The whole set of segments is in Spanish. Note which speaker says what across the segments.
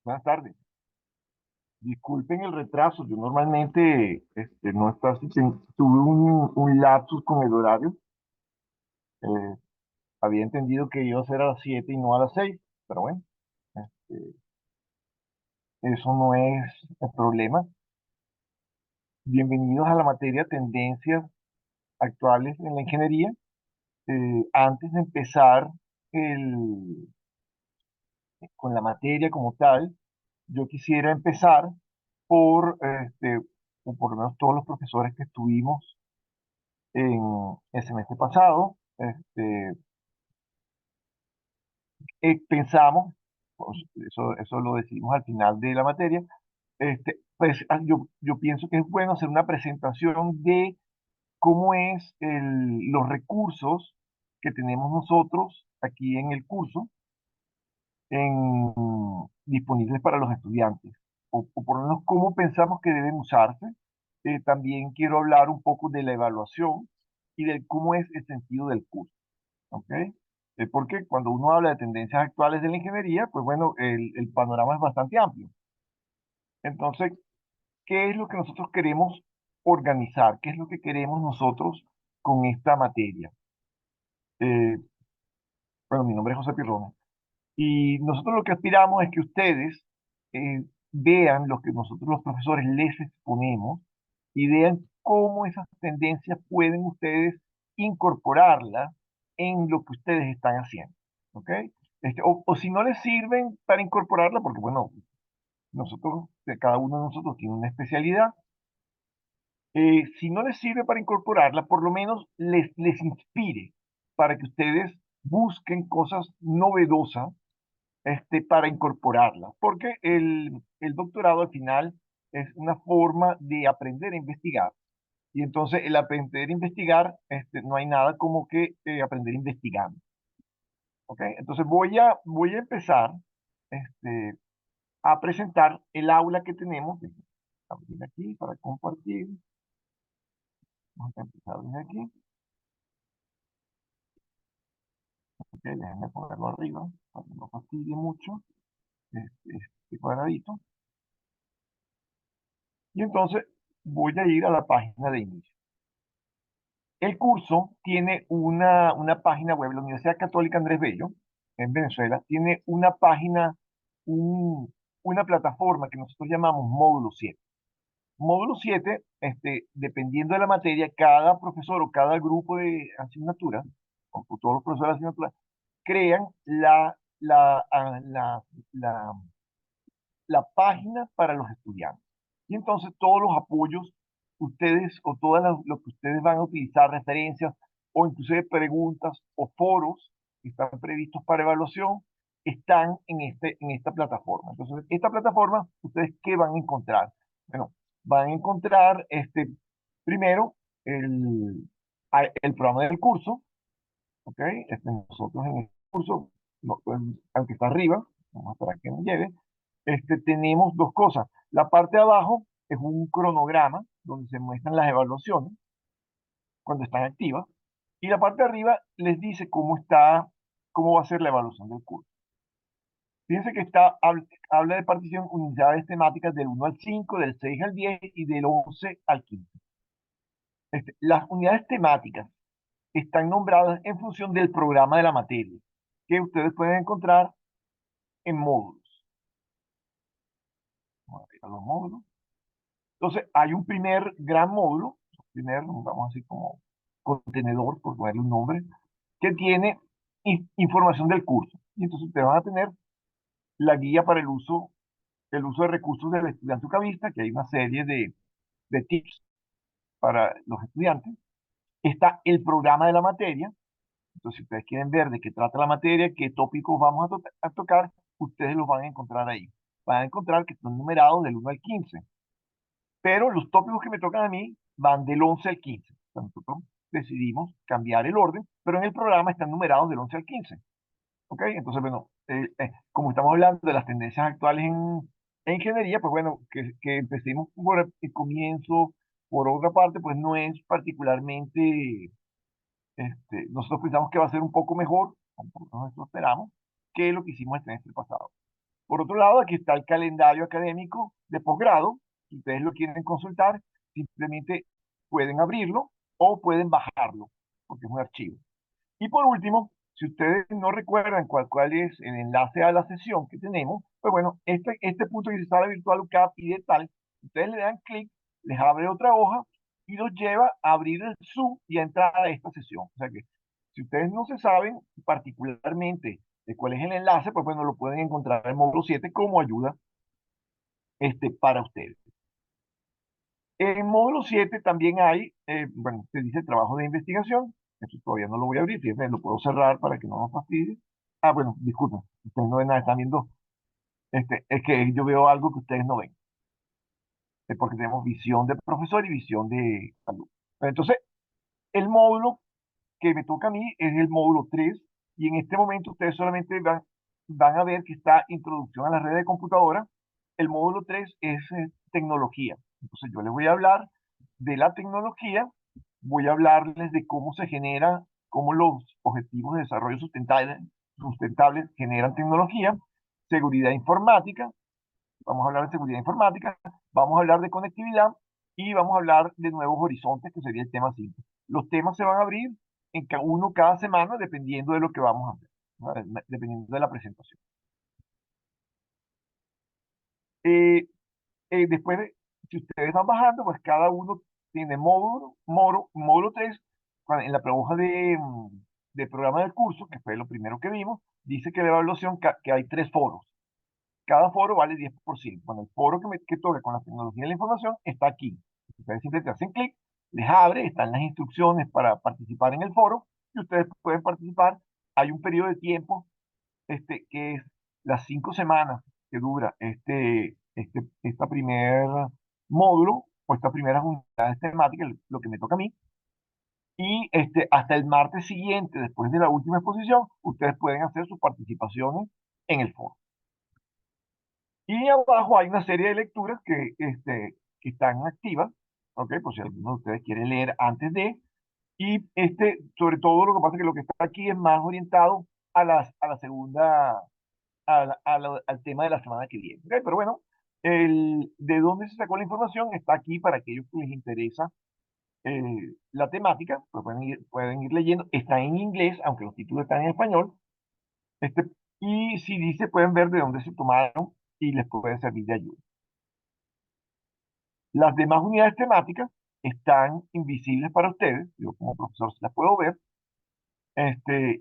Speaker 1: Buenas tardes. Disculpen el retraso. Yo normalmente no está así. Tuve un lapsus con el horario. Eh, Había entendido que iba a ser a las 7 y no a las 6, pero bueno, este, eso no es el problema. Bienvenidos a la materia Tendencias Actuales en la Ingeniería. Antes de empezar el- con la materia como tal, yo quisiera empezar por, o por lo menos todos los profesores que estuvimos en el semestre pasado, pensamos, pues, eso lo decidimos al final de la materia, pues yo pienso que es bueno hacer una presentación de cómo es los recursos que tenemos nosotros aquí en el curso disponibles para los estudiantes, o por lo menos cómo pensamos que deben usarse. También quiero hablar un poco de la evaluación y de cómo es el sentido del curso. ¿Ok? Porque cuando uno habla de tendencias actuales de la ingeniería, pues bueno, el panorama es bastante amplio. Entonces, ¿qué es lo que nosotros queremos organizar? ¿Qué es lo que queremos nosotros con esta materia? Eh, bueno, mi nombre es José Pirrón. Y nosotros lo que aspiramos es que ustedes vean lo que nosotros los profesores les exponemos y vean cómo esas tendencias pueden ustedes incorporarlas en lo que ustedes están haciendo. ¿Ok? O si no les sirven para incorporarla, porque bueno, nosotros, cada uno de nosotros tiene una especialidad, si no les sirve para incorporarla, por lo menos les inspire para que ustedes busquen cosas novedosas para incorporarla, porque el doctorado al final es una forma de aprender a investigar. Y entonces el aprender a investigar, no hay nada como que aprender investigando. ¿Ok? Entonces voy a empezar este, a presentar el aula que tenemos. Déjenme abrir aquí para compartir. Vamos a empezar desde aquí. Ok, déjenme ponerlo arriba para que no fastidie mucho este cuadradito. Y entonces voy a ir a la página de inicio. El curso tiene una página web, la Universidad Católica Andrés Bello, en Venezuela, tiene una página, una plataforma que nosotros llamamos Módulo 7. Módulo 7, dependiendo de la materia, cada profesor o cada grupo de asignaturas, o todos los profesores de asignatura, crean la, la página para los estudiantes. Y entonces todos los apoyos, ustedes o todas lo que ustedes van a utilizar, referencias o inclusive preguntas o foros que están previstos para evaluación, están en esta plataforma. Entonces, esta plataforma, ¿ustedes qué van a encontrar? Bueno, van a encontrar primero el, el programa del curso, ¿ok? Nosotros en el curso, pues, aunque está arriba, vamos a esperar que nos llegue, tenemos dos cosas. La parte de abajo es un cronograma donde se muestran las evaluaciones cuando están activas, y la parte de arriba les dice cómo va a ser la evaluación del curso. Fíjense que habla de partición unidades temáticas del 1 al 5, del 6 al 10 y del 11 al 15. Las unidades temáticas están nombradas en función del programa de la materia, que ustedes pueden encontrar en módulos. Vamos a ver a los módulos. Entonces, hay un primer gran módulo, vamos a decir como contenedor, por ponerle un nombre, que tiene información del curso. Y entonces ustedes van a tener la guía para el uso de recursos del estudiante ucavista, que hay una serie de tips para los estudiantes. Está el programa de la materia. Entonces, si ustedes quieren ver de qué trata la materia, qué tópicos vamos a tocar, ustedes los van a encontrar ahí. Van a encontrar que están numerados del 1 al 15. Pero los tópicos que me tocan a mí van del 11 al 15. O sea, nosotros decidimos cambiar el orden, pero en el programa están numerados del 11 al 15. ¿Ok? Entonces, bueno, como estamos hablando de las tendencias actuales en ingeniería, pues bueno, que empecemos por el comienzo, por otra parte, pues no es particularmente, nosotros pensamos que va a ser un poco mejor, como nosotros esperamos, que lo que hicimos el semestre pasado. Por otro lado, aquí está el calendario académico de posgrado. Si ustedes lo quieren consultar, simplemente pueden abrirlo o pueden bajarlo, porque es un archivo. Y por último, si ustedes no recuerdan cuál es el enlace a la sesión que tenemos, pues bueno, este punto que dice sala virtual UCAP y de tal, ustedes le dan clic, les abre otra hoja y los lleva a abrir el Zoom y a entrar a esta sesión. O sea que si ustedes no se saben particularmente de cuál es el enlace, pues bueno, lo pueden encontrar en el módulo 7 como ayuda para ustedes. En el módulo 7 también hay, bueno, se dice trabajo de investigación. Esto todavía no lo voy a abrir, fíjense, lo puedo cerrar para que no nos fastidie. Ah, bueno, disculpen, ustedes no ven nada, están viendo, es que yo veo algo que ustedes no ven, es porque tenemos visión de profesor y visión de alumno. Entonces, el módulo que me toca a mí es el módulo 3 y en este momento ustedes solamente van a ver que está introducción a la red de computadora. El módulo 3 es tecnología. Entonces yo les voy a hablar de la tecnología, voy a hablarles de cómo se genera, cómo los objetivos de desarrollo sustentables generan tecnología, seguridad informática, vamos a hablar de seguridad informática, vamos a hablar de conectividad y vamos a hablar de nuevos horizontes, que sería el tema 5. Los temas se van a abrir en uno cada semana, dependiendo de lo que vamos a hacer, ¿no? Dependiendo de la presentación. Eh, después, si ustedes van bajando, pues cada uno tiene módulo 3, en la hoja de programa del curso, que fue lo primero que vimos, dice que la evaluación, que hay 3 foros. Cada foro vale 10%. Bueno, el foro que toca con la tecnología de la información está aquí. Ustedes simplemente hacen clic, les abre, están las instrucciones para participar en el foro y ustedes pueden participar. Hay un periodo de tiempo que es las 5 semanas que dura esta primer módulo o esta primera unidad temática, lo que me toca a mí. Y hasta el martes siguiente, después de la última exposición, ustedes pueden hacer sus participaciones en el foro. Y abajo hay una serie de lecturas que están activas, ¿ok? Por si alguno de ustedes quiere leer antes de. Y sobre todo lo que pasa es que lo que está aquí es más orientado a la segunda, al tema de la semana que viene. ¿Ok? Pero bueno, de dónde se sacó la información está aquí para aquellos que les interesa la temática, pues pueden ir leyendo. Está en inglés, aunque los títulos están en español. Este, y si dice, pueden ver de dónde se tomaron y les puede servir de ayuda. Las demás unidades temáticas están invisibles para ustedes, yo como profesor se las puedo ver,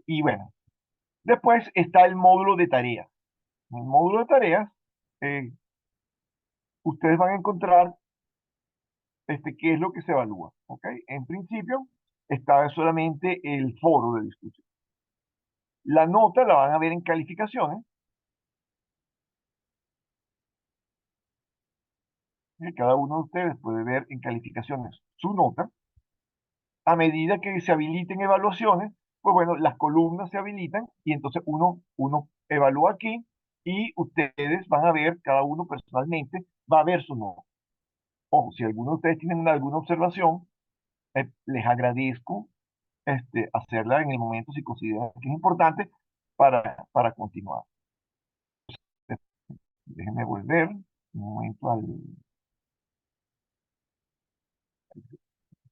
Speaker 1: y bueno, después está el módulo de tareas. En el módulo de tareas, eh, ustedes van a encontrar qué es lo que se evalúa, ¿ok? En principio, está solamente el foro de discusión. La nota la van a ver en calificaciones, cada uno de ustedes puede ver en calificaciones su nota. A medida que se habiliten evaluaciones, pues bueno, las columnas se habilitan y entonces uno evalúa aquí y ustedes van a ver, cada uno personalmente, va a ver su nota. Ojo, si alguno de ustedes tienen alguna observación, les agradezco hacerla en el momento si consideran que es importante para continuar. Déjenme volver un momento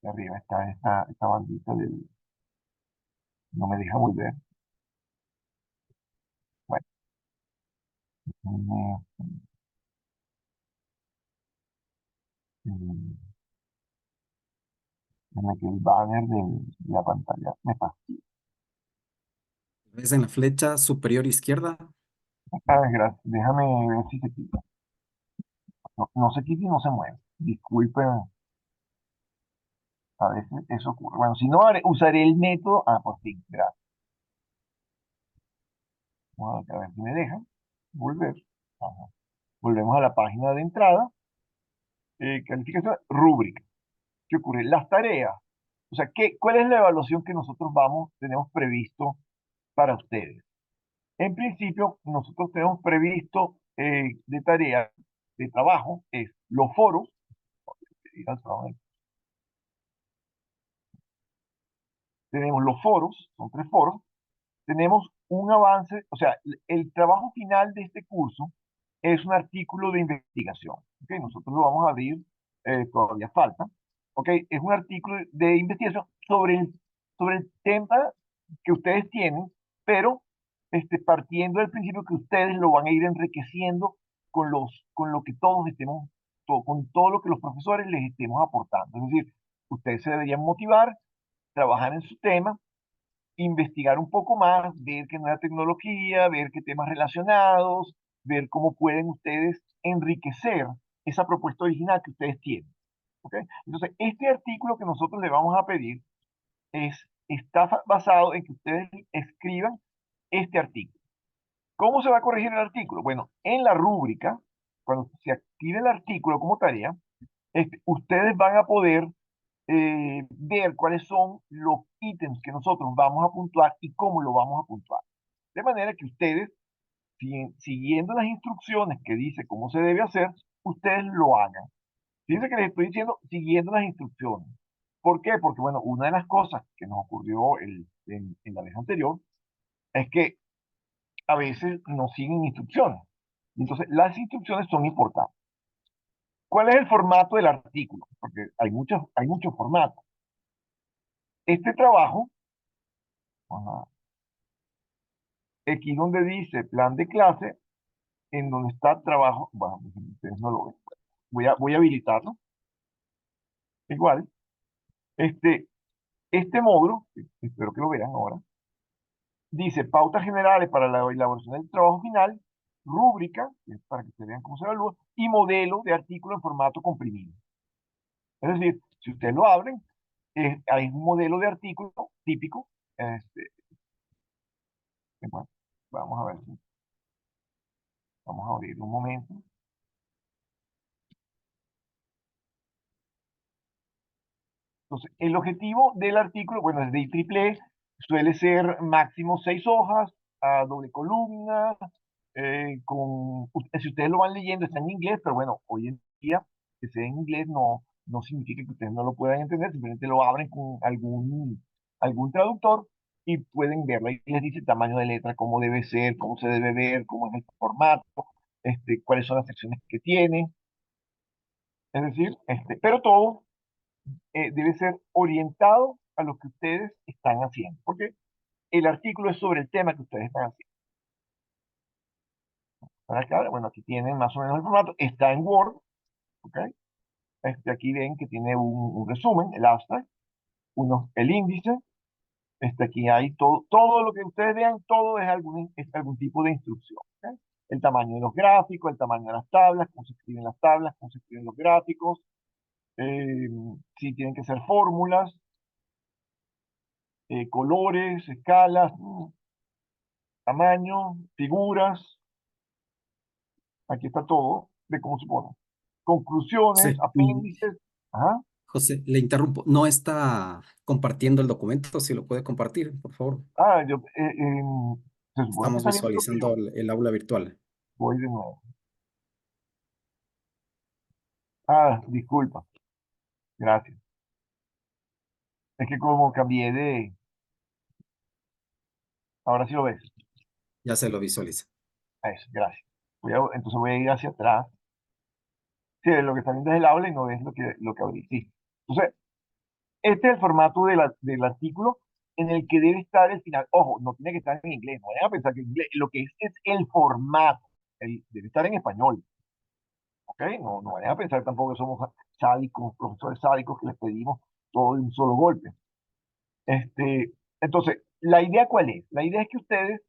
Speaker 1: de arriba. Está esta bandita no me deja volver. Bueno, que el banner de la pantalla me fastidia.
Speaker 2: ¿Ves en la flecha superior izquierda?
Speaker 1: Gracias. Déjame ver si se quita. No, no se quita y no se mueve. Disculpen, a veces eso ocurre. Bueno, si no, usaré el método. Ah, por fin, gracias. Vamos a ver si me deja volver. Ajá. Volvemos a la página de entrada. Calificación, rúbrica. ¿Qué ocurre? Las tareas. O sea, ¿cuál es la evaluación que nosotros tenemos previsto para ustedes? En principio, nosotros tenemos previsto de tarea, de trabajo, es los foros. Tenemos los foros, son 3 foros. Tenemos un avance, o sea, el trabajo final de este curso es un artículo de investigación. ¿Ok? Nosotros lo vamos a abrir, todavía falta. ¿Ok? Es un artículo de investigación sobre el tema que ustedes tienen, pero partiendo del principio que ustedes lo van a ir enriqueciendo con lo que todos estemos, con todo lo que los profesores les estemos aportando. Es decir, ustedes se deberían motivar, trabajar en su tema, investigar un poco más, ver qué nueva tecnología, ver qué temas relacionados, ver cómo pueden ustedes enriquecer esa propuesta original que ustedes tienen. ¿Ok? Entonces, este artículo que nosotros le vamos a pedir está basado en que ustedes escriban este artículo. ¿Cómo se va a corregir el artículo? Bueno, en la rúbrica, cuando se active el artículo como tarea, ustedes van a poder ver cuáles son los ítems que nosotros vamos a puntuar y cómo lo vamos a puntuar. De manera que ustedes, siguiendo las instrucciones que dice cómo se debe hacer, ustedes lo hagan. Fíjense que les estoy diciendo siguiendo las instrucciones. ¿Por qué? Porque, bueno, una de las cosas que nos ocurrió en la vez anterior es que a veces no siguen instrucciones. Entonces, las instrucciones son importantes. ¿Cuál es el formato del artículo? Porque hay muchos formatos. Este trabajo, ajá, aquí donde dice plan de clase, en donde está trabajo, bueno, ustedes no lo ven. Voy a habilitarlo. Igual, este, este módulo, espero que lo vean ahora, dice pautas generales para la elaboración del trabajo final, rúbrica, que es para que se vean cómo se evalúa, y modelo de artículo en formato comprimido. Es decir, si ustedes lo abren, hay un modelo de artículo típico. Este, bueno, vamos a ver, vamos a abrir un momento. Entonces, el objetivo del artículo, bueno, es de IEEE, suele ser máximo 6 hojas, a doble columna, si ustedes lo van leyendo, está en inglés, pero bueno, hoy en día que sea en inglés no significa que ustedes no lo puedan entender, simplemente lo abren con algún traductor y pueden verlo. Ahí les dice el tamaño de letra, cómo debe ser, cómo se debe ver, cómo es el formato, cuáles son las secciones que tiene. Es decir, pero todo debe ser orientado a lo que ustedes están haciendo, porque el artículo es sobre el tema que ustedes están haciendo. ¿Para acá? Bueno, aquí tienen más o menos el formato, está en Word, ¿ok? Aquí ven que tiene un resumen, el abstract, el índice, aquí hay todo lo que ustedes vean, todo es algún tipo de instrucción, ¿ok? El tamaño de los gráficos, el tamaño de las tablas, cómo se escriben las tablas, cómo se escriben los gráficos, eh, si tienen que ser fórmulas, colores, escalas, tamaño, figuras, aquí está todo de cómo se pone. Conclusiones,
Speaker 2: José,
Speaker 1: apéndices. Ajá.
Speaker 2: José, le interrumpo. No está compartiendo el documento, si lo puede compartir, por favor.
Speaker 1: Ah, se supone que
Speaker 2: Estamos
Speaker 1: está viendo lo que
Speaker 2: visualizando
Speaker 1: yo
Speaker 2: el aula virtual.
Speaker 1: voy de nuevo. Ah, disculpa, gracias. Es que como cambié ahora sí lo ves.
Speaker 2: Ya se lo visualiza.
Speaker 1: Eso, gracias. Entonces voy a ir hacia atrás. Sí, lo que está viendo es el aula y no es lo que abrí. Sí. Entonces, este es el formato del artículo en el que debe estar el final. Ojo, no tiene que estar en inglés, no vayan a pensar que en inglés, lo que es el formato, debe estar en español, ¿ok? No vayan a pensar tampoco que somos sádicos, profesores sádicos que les pedimos todo de un solo golpe. Entonces, ¿la idea cuál es? La idea es que ustedes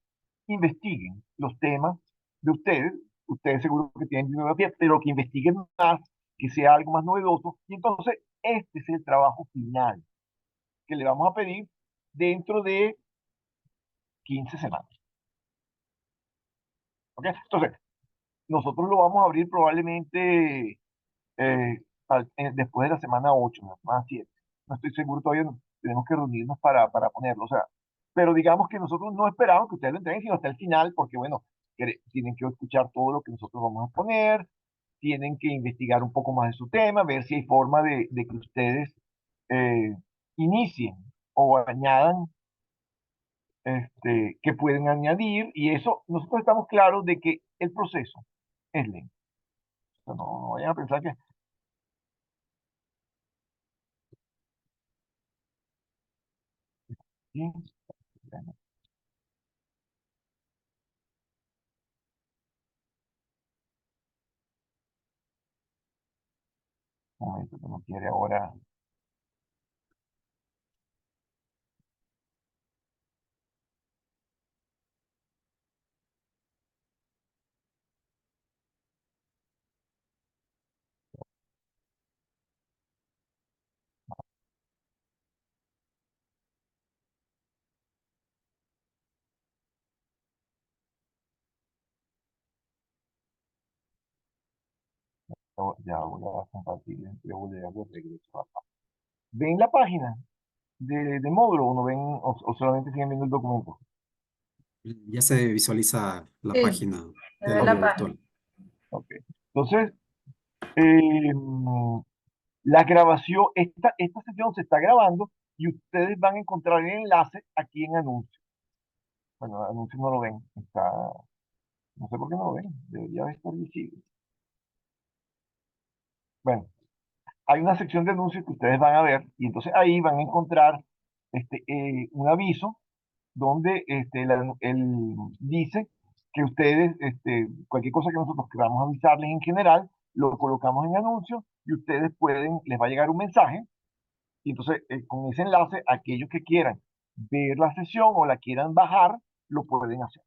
Speaker 1: investiguen los temas de ustedes seguro que tienen bibliografía, pero que investiguen más, que sea algo más novedoso, y entonces este es el trabajo final que le vamos a pedir dentro de 15 semanas. ¿Ok? Entonces, nosotros lo vamos a abrir probablemente después de la semana 8, la semana 7. No estoy seguro todavía, tenemos que reunirnos para ponerlo. O sea, pero digamos que nosotros no esperamos que ustedes lo entreguen, sino hasta el final, porque bueno, tienen que escuchar todo lo que nosotros vamos a poner, tienen que investigar un poco más de su tema, ver si hay forma de que ustedes eh, inicien o añadan que pueden añadir, y eso nosotros estamos claros de que el proceso es lento. O sea, no vayan a pensar que... Sí, bueno, un momento que no quiere ahora. Ya voy a compartir, voy a de regreso acá. ¿Ven la página de módulo o no ven, o solamente siguen viendo el documento?
Speaker 2: Ya se visualiza la
Speaker 3: Sí,
Speaker 2: página
Speaker 3: se
Speaker 2: del
Speaker 3: ve
Speaker 1: Ok,
Speaker 3: la página.
Speaker 2: audiovisual.
Speaker 1: ok. Entonces, eh, la grabación, esta sesión se está grabando y ustedes van a encontrar el enlace aquí en anuncios. Bueno, anuncios no lo ven, está, no sé por qué no lo ven, debería estar visible. Bueno, hay una sección de anuncios que ustedes van a ver y entonces ahí van a encontrar un aviso donde él dice que ustedes, cualquier cosa que nosotros queramos avisarles en general, lo colocamos en anuncios y ustedes pueden, les va a llegar un mensaje y entonces con ese enlace, aquellos que quieran ver la sesión o la quieran bajar, lo pueden hacer.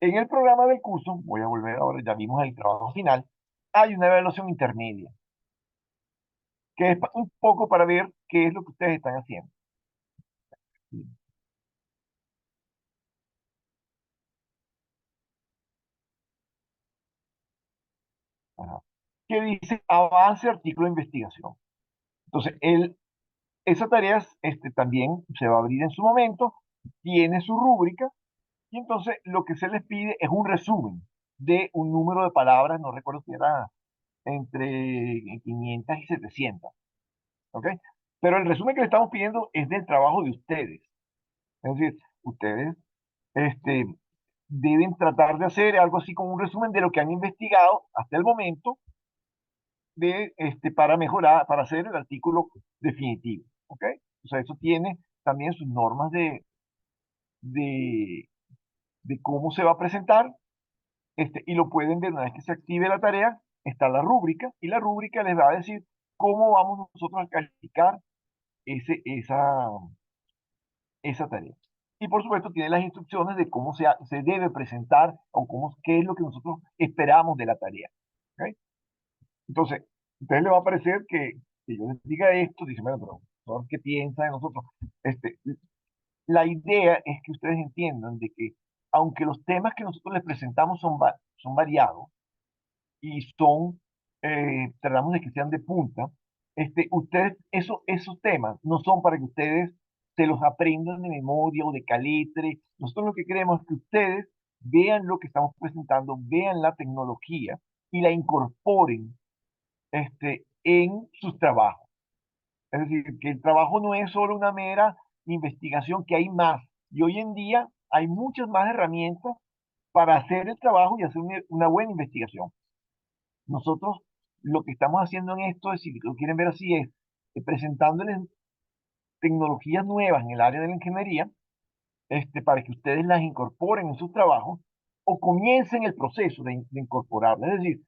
Speaker 1: En el programa del curso, voy a volver ahora, ya vimos el trabajo final, hay una evaluación intermedia, que es un poco para ver qué es lo que ustedes están haciendo. Ajá. Que dice avance artículo de investigación. Entonces, esa tarea también se va a abrir en su momento, tiene su rúbrica, y entonces lo que se les pide es un resumen de un número de palabras, no recuerdo si era entre 500 y 700, ¿ok? Pero el resumen que le estamos pidiendo es del trabajo de ustedes. Es decir, ustedes este, deben tratar de hacer algo así como un resumen de lo que han investigado hasta el momento para mejorar, para hacer el artículo definitivo, ¿ok? O sea, eso tiene también sus normas de, de cómo se va a presentar, y lo pueden ver una vez que se active la tarea, está la rúbrica, y la rúbrica les va a decir cómo vamos nosotros a calificar esa tarea. Y por supuesto tiene las instrucciones de cómo se debe presentar o qué es lo que nosotros esperamos de la tarea. ¿Ok? Entonces, a ustedes les va a parecer que yo les diga esto, dicen, bueno, pero ¿por ¿qué piensa de nosotros? Este, la idea es que ustedes entiendan de que aunque los temas que nosotros les presentamos son variados y tratamos de que sean de punta, esos temas no son para que ustedes se los aprendan de memoria o de caletre. Nosotros lo que queremos es que ustedes vean lo que estamos presentando, vean la tecnología y la incorporen en sus trabajos. Es decir, que el trabajo no es solo una mera investigación, que hay más. Y hoy en día hay muchas más herramientas para hacer el trabajo y hacer una buena investigación. Nosotros lo que estamos haciendo en esto, es, si lo quieren ver así, es presentándoles tecnologías nuevas en el área de la ingeniería, para que ustedes las incorporen en sus trabajos o comiencen el proceso de incorporarlas. Es decir,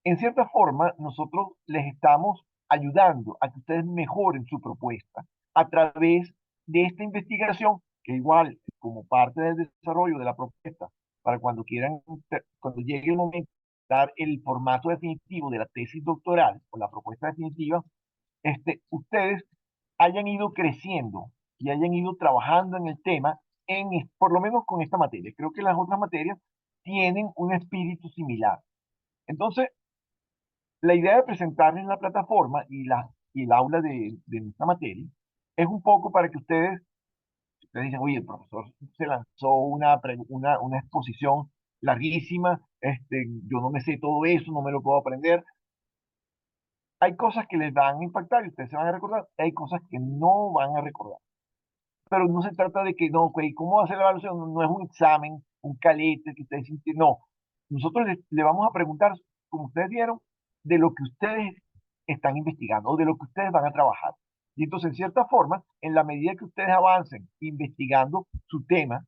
Speaker 1: en cierta forma, nosotros les estamos ayudando a que ustedes mejoren su propuesta a través de esta investigación, que igual, como parte del desarrollo de la propuesta, para cuando quieran, cuando llegue el momento de dar el formato definitivo de la tesis doctoral o la propuesta definitiva, ustedes hayan ido creciendo y hayan ido trabajando en el tema, por lo menos con esta materia. Creo que las otras materias tienen un espíritu similar. Entonces, la idea de presentarles en la plataforma y el aula de nuestra materia es un poco para que ustedes dicen, oye, el profesor se lanzó una exposición larguísima, yo no me sé todo eso, no me lo puedo aprender. Hay cosas que les van a impactar y ustedes se van a recordar, hay cosas que no van a recordar. Pero no se trata de que, no, ok, ¿cómo va a ser la evaluación? No es un examen un calete que ustedes sienten, no. Nosotros le vamos a preguntar, como ustedes vieron, de lo que ustedes están investigando o de lo que ustedes van a trabajar. Y entonces, en cierta forma, en la medida que ustedes avancen investigando su tema,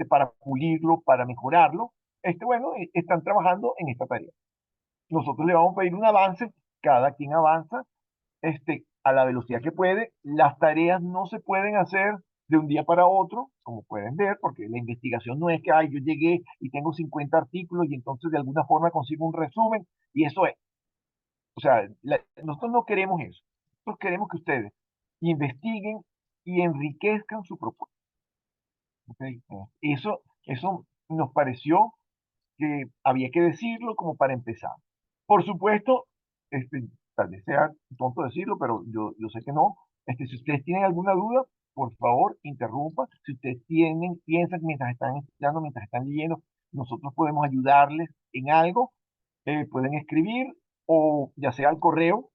Speaker 1: para pulirlo, para mejorarlo, bueno, están trabajando en esta tarea. Nosotros le vamos a pedir un avance, cada quien avanza a la velocidad que puede. Las tareas no se pueden hacer de un día para otro, como pueden ver, porque la investigación no es que ay, yo llegué y tengo 50 artículos y entonces de alguna forma consigo un resumen y eso es. O sea, nosotros no queremos eso. Nosotros queremos que ustedes investiguen y enriquezcan su propuesta. ¿Okay? Eso nos pareció que había que decirlo como para empezar. Por supuesto, tal vez sea tonto decirlo, pero yo sé que no. Si ustedes tienen alguna duda, por favor, interrumpa. Si ustedes piensan que mientras están estudiando, mientras están leyendo, nosotros podemos ayudarles en algo, pueden escribir o ya sea al correo,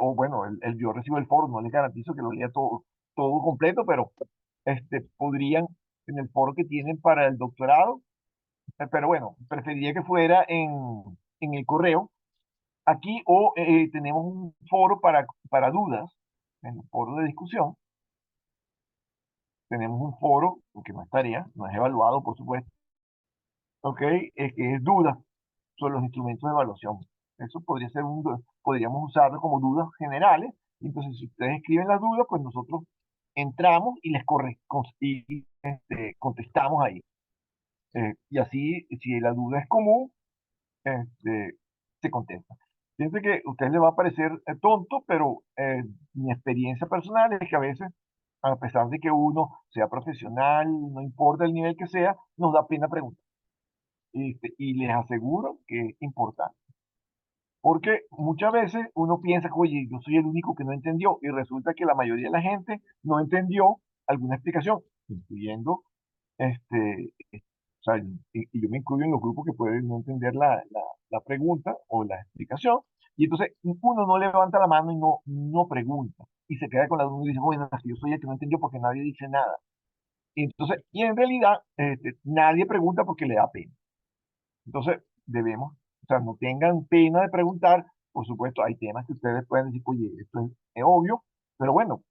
Speaker 1: o bueno, yo recibo el foro, no les garantizo que lo lea todo completo, pero podrían en el foro que tienen para el doctorado, pero bueno, preferiría que fuera en el correo aquí o tenemos un foro para dudas, en el foro de discusión. Tenemos un foro, que no es tarea, no es evaluado, por supuesto, ¿ok? Que es dudas sobre los instrumentos de evaluación. Eso podríamos usarlo como dudas generales. Entonces, si ustedes escriben las dudas, pues nosotros entramos y contestamos ahí. Y así, si la duda es común, este, se contesta. Fíjense que a ustedes les va a parecer tonto, pero mi experiencia personal es que a veces, a pesar de que uno sea profesional, no importa el nivel que sea, nos da pena preguntar. Y les aseguro que es importante. Porque muchas veces uno piensa que, oye, yo soy el único que no entendió, y resulta que la mayoría de la gente no entendió alguna explicación, incluyendo o sea, y yo me incluyo en los grupos que pueden no entender la pregunta o la explicación, y entonces uno no levanta la mano y no pregunta, y se queda con la duda y dice, bueno, es que yo soy el que no entendió porque nadie dice nada. Y en realidad, nadie pregunta porque le da pena. Entonces, o sea, no tengan pena de preguntar. Por supuesto, hay temas que ustedes pueden decir, oye, esto es obvio, pero bueno,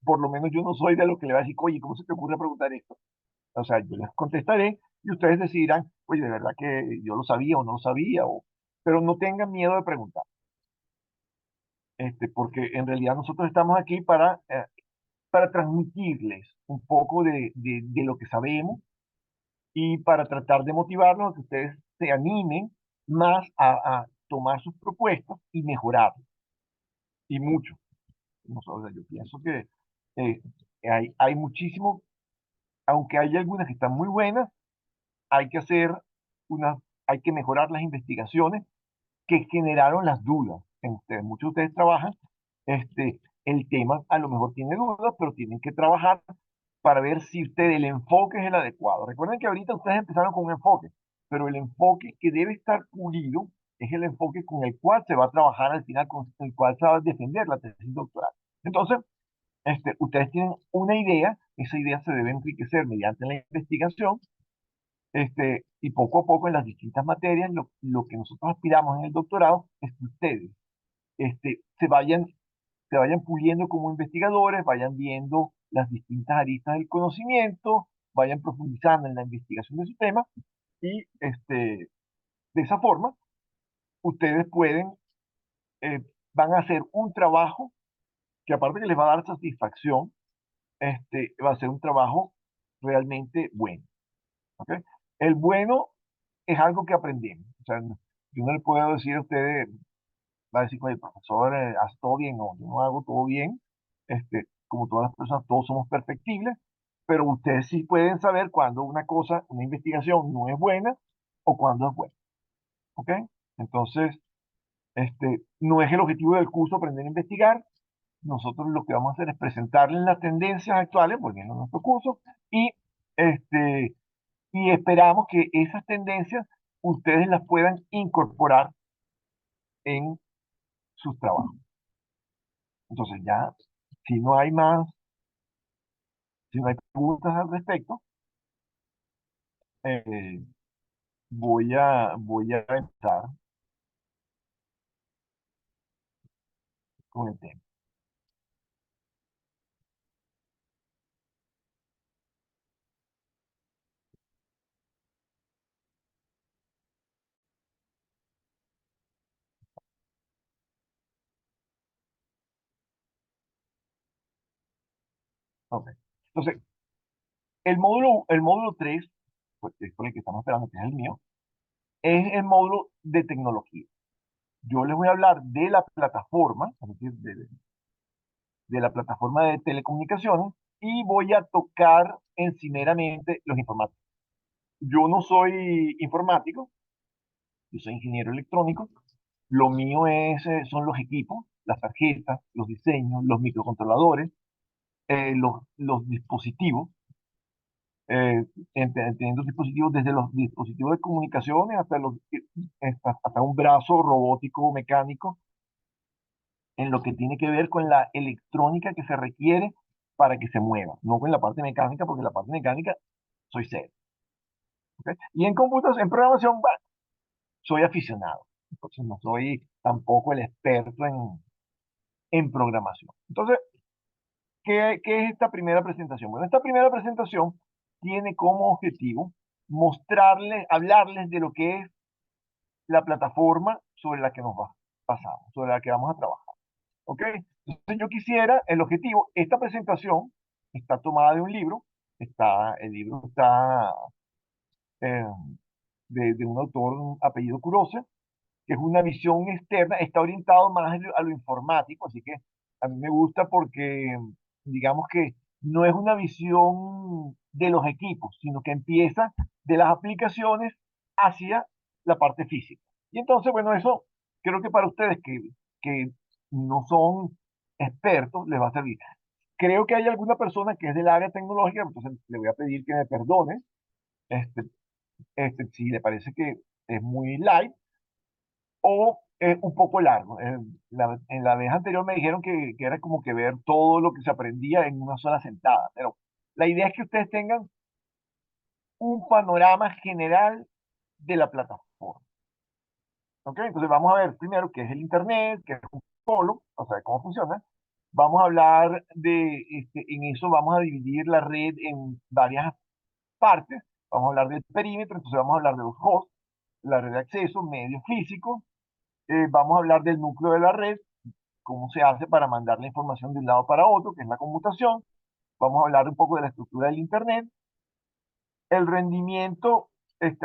Speaker 1: por lo menos yo no soy de los que le va a decir, oye, ¿cómo se te ocurre preguntar esto? O sea, yo les contestaré y ustedes decidirán, oye, de verdad que yo lo sabía o no lo sabía, pero no tengan miedo de preguntar, porque en realidad nosotros estamos aquí para transmitirles un poco de lo que sabemos y para tratar de motivarlos a que ustedes se animen más a tomar sus propuestas y mejorarlas, y mucho. O sea, yo pienso que eh, hay muchísimo, aunque hay algunas que están muy buenas, hay que hacer hay que mejorar las investigaciones que generaron las dudas en ustedes. Muchos de ustedes trabajan, el tema a lo mejor tiene dudas, pero tienen que trabajar para ver si el enfoque es el adecuado. Recuerden que ahorita ustedes empezaron con un enfoque, pero el enfoque que debe estar pulido es el enfoque con el cual se va a trabajar al final, con el cual se va a defender la tesis doctoral. Entonces, ustedes tienen una idea, esa idea se debe enriquecer mediante la investigación, y poco a poco en las distintas materias, lo que nosotros aspiramos en el doctorado es que ustedes se vayan puliendo como investigadores, vayan viendo las distintas aristas del conocimiento, vayan profundizando en la investigación de su tema y de esa forma ustedes eh, van a hacer un trabajo que aparte que les va a dar satisfacción, va a ser un trabajo realmente bueno. ¿Ok? El bueno es algo que aprendemos. O sea, yo no le puedo decir a ustedes, va a decir, el profesor hace todo bien, no, yo no hago todo bien. Como todas las personas, todos somos perfectibles, pero ustedes sí pueden saber cuando una investigación no es buena o cuando es buena. ¿Ok? Entonces, no es el objetivo del curso aprender a investigar. Nosotros lo que vamos a hacer es presentarles las tendencias actuales, volviendo a nuestro curso, y, este, y esperamos que esas tendencias ustedes las puedan incorporar en sus trabajos. Entonces ya, si no hay más, si no hay preguntas al respecto, Eh, voy a empezar con el tema. Ok. Entonces, el módulo 3, pues, es por el que estamos esperando, que es el mío, es el módulo de tecnología. Yo les voy a hablar de la plataforma, es decir, de la plataforma de telecomunicaciones, y voy a tocar encimeramente los informáticos. Yo no soy informático, yo soy ingeniero electrónico. Lo mío son los equipos, las tarjetas, los diseños, los microcontroladores, los dispositivos, eh, teniendo dispositivos desde los dispositivos de comunicaciones hasta un brazo robótico mecánico, en lo que tiene que ver con la electrónica que se requiere para que se mueva, no con la parte mecánica, porque la parte mecánica soy cero. ¿Ok? Y en computación, en programación, bueno, soy aficionado, entonces no soy tampoco el experto en programación. Entonces, ¿qué es esta primera presentación? Bueno, esta primera presentación tiene como objetivo mostrarles, hablarles de lo que es la plataforma sobre la que nos pasamos, sobre la que vamos a trabajar. ¿Ok? Entonces yo quisiera, el objetivo, esta presentación está tomada de un libro, el libro está eh, de un autor, un apellido Kurose, que es una visión externa, está orientado más a lo informático, así que a mí me gusta porque, digamos que no es una visión de los equipos, sino que empieza de las aplicaciones hacia la parte física. Y entonces, bueno, eso creo que para ustedes que no son expertos les va a servir. Creo que hay alguna persona que es del área tecnológica, entonces le voy a pedir que me perdone, este, si le parece que es muy light o un poco largo. En la vez anterior me dijeron que era como que ver todo lo que se aprendía en una sola sentada, pero la idea es que ustedes tengan un panorama general de la plataforma. ¿Ok? Entonces vamos a ver primero qué es el Internet, qué es un polo, o sea, cómo funciona. Vamos a hablar en eso vamos a dividir la red en varias partes. Vamos a hablar del perímetro, entonces vamos a hablar de los hosts, la red de acceso, medios físicos. Vamos a hablar del núcleo de la red, cómo se hace para mandar la información de un lado para otro, que es la conmutación. Vamos a hablar un poco de la estructura del Internet. El rendimiento,